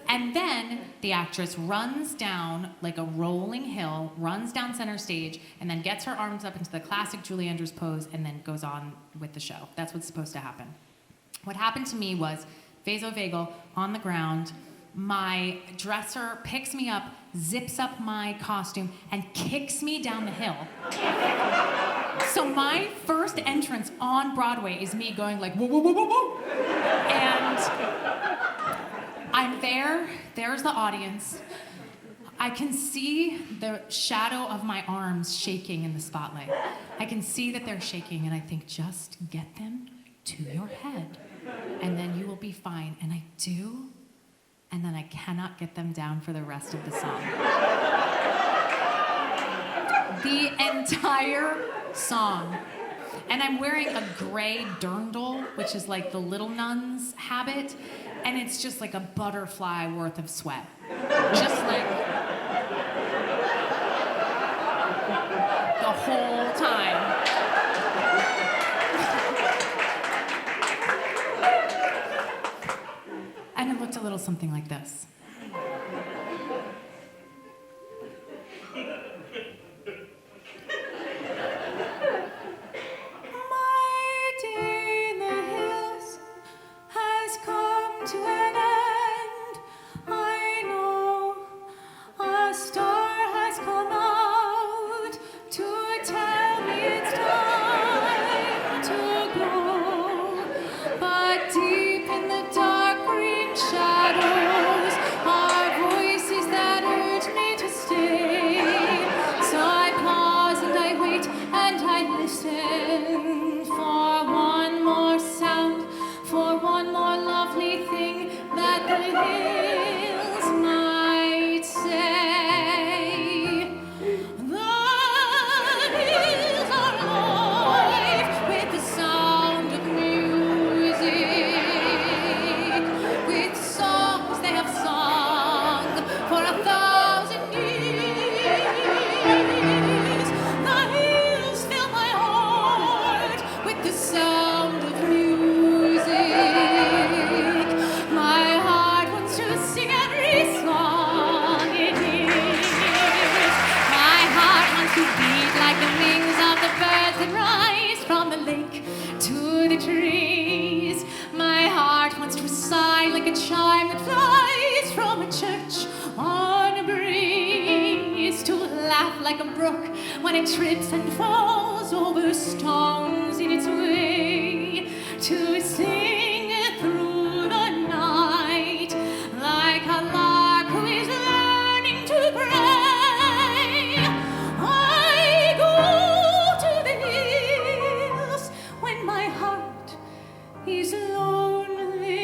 And then the actress runs down like a rolling hill, runs down center stage, and then gets her arms up into the classic Julie Andrews pose, and then goes on with the show. That's what's supposed to happen. What happened to me was vasovagal on the ground. My dresser picks me up, zips up my costume, and kicks me down the hill. So my first entrance on Broadway is me going like, whoa, whoa, whoa, whoa, whoa. And I'm there, there's the audience. I can see the shadow of my arms shaking in the spotlight. I can see that they're shaking, and I think, just get them to your head, and then you will be fine. And I do. And then I cannot get them down for the rest of the song. The entire song. And I'm wearing a gray dirndl, which is like the little nun's habit, and it's just like a butterfly worth of sweat. Just like the whole time. And it looked a little something like this. laugh like a brook when it trips and falls over stones in its way, to sing through the night like a lark who is learning to pray. I go to the hills when my heart is lonely.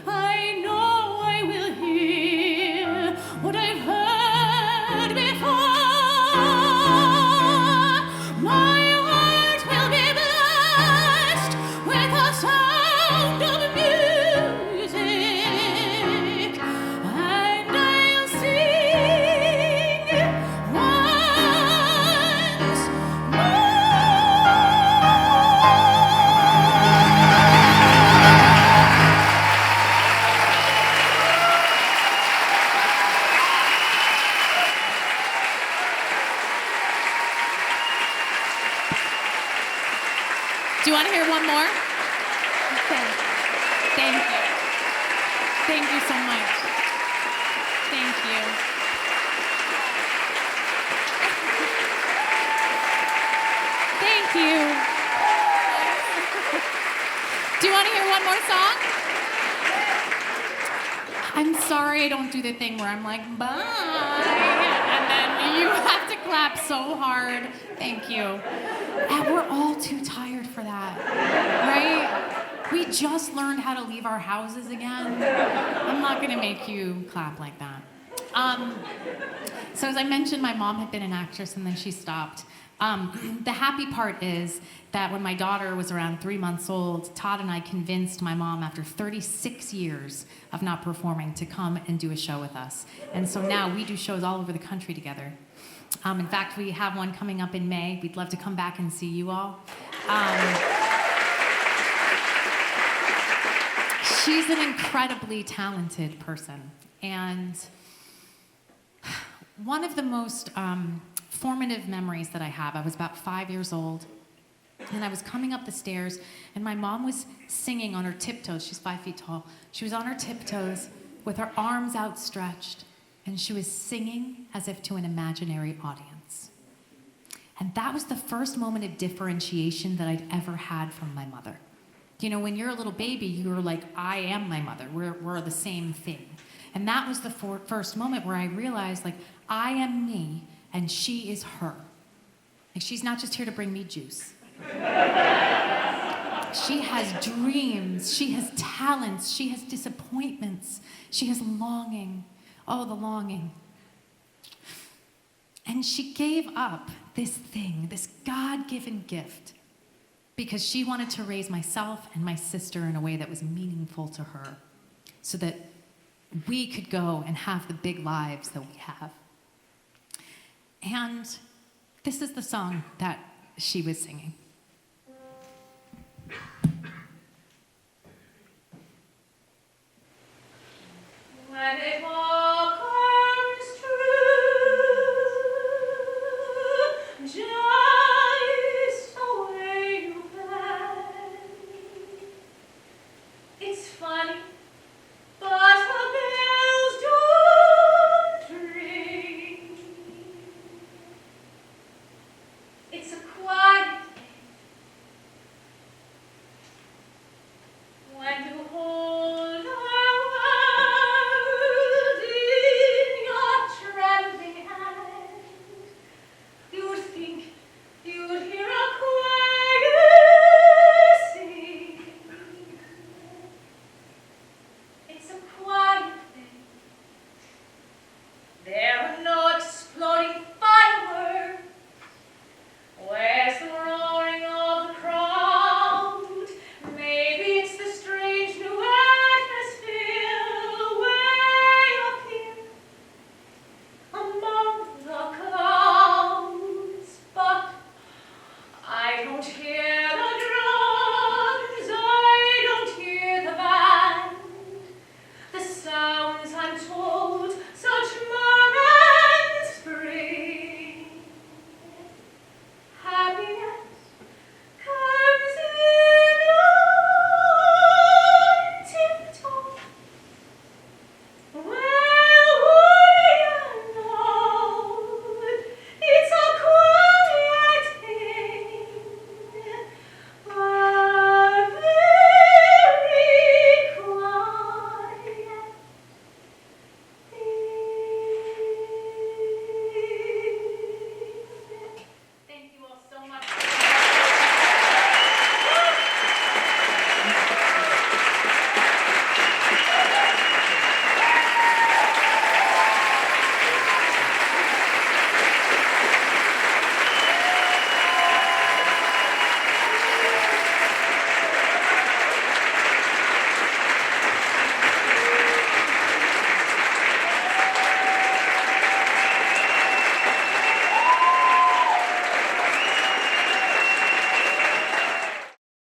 I know I will hear what I've heard before. My heart will be blessed with the sound of music, and I'll sing once more. Do you want to hear one more? Okay. Thank you. Thank you so much. Thank you. Thank you. Do you want to hear one more song? I'm sorry I don't do the thing where I'm like, bye, and then you have to clap so hard. Thank you. And we're all too tired for that, right? We just learned how to leave our houses again. I'm not gonna make you clap like that. So as I mentioned, my mom had been an actress and then she stopped. The happy part is that when my daughter was around 3 months old, Todd and I convinced my mom, after 36 years of not performing, to come and do a show with us. And so now we do shows all over the country together. In fact, we have one coming up in May. We'd love to come back and see you all. She's an incredibly talented person. And one of the most formative memories that I have, I was about 5 years old, and I was coming up the stairs, and my mom was singing on her tiptoes. She's 5 feet tall. She was on her tiptoes with her arms outstretched, and she was singing as if to an imaginary audience. And that was the first moment of differentiation that I'd ever had from my mother. You know, when you're a little baby, you're like, I am my mother. We're the same thing. And that was the first moment where I realized, like, I am me, and she is her. Like, she's not just here to bring me juice. She has dreams, she has talents, she has disappointments, she has longing. Oh, the longing. And she gave up this thing, this God-given gift, because she wanted to raise myself and my sister in a way that was meaningful to her, so that we could go and have the big lives that we have. And this is the song that she was singing. When it all comes true, just the way you planned. It's funny, but the bells don't ring. It's a quiet day when you hold our world in your trembling hand. You think you'd hear a choir sing. It's a quiet day. There are no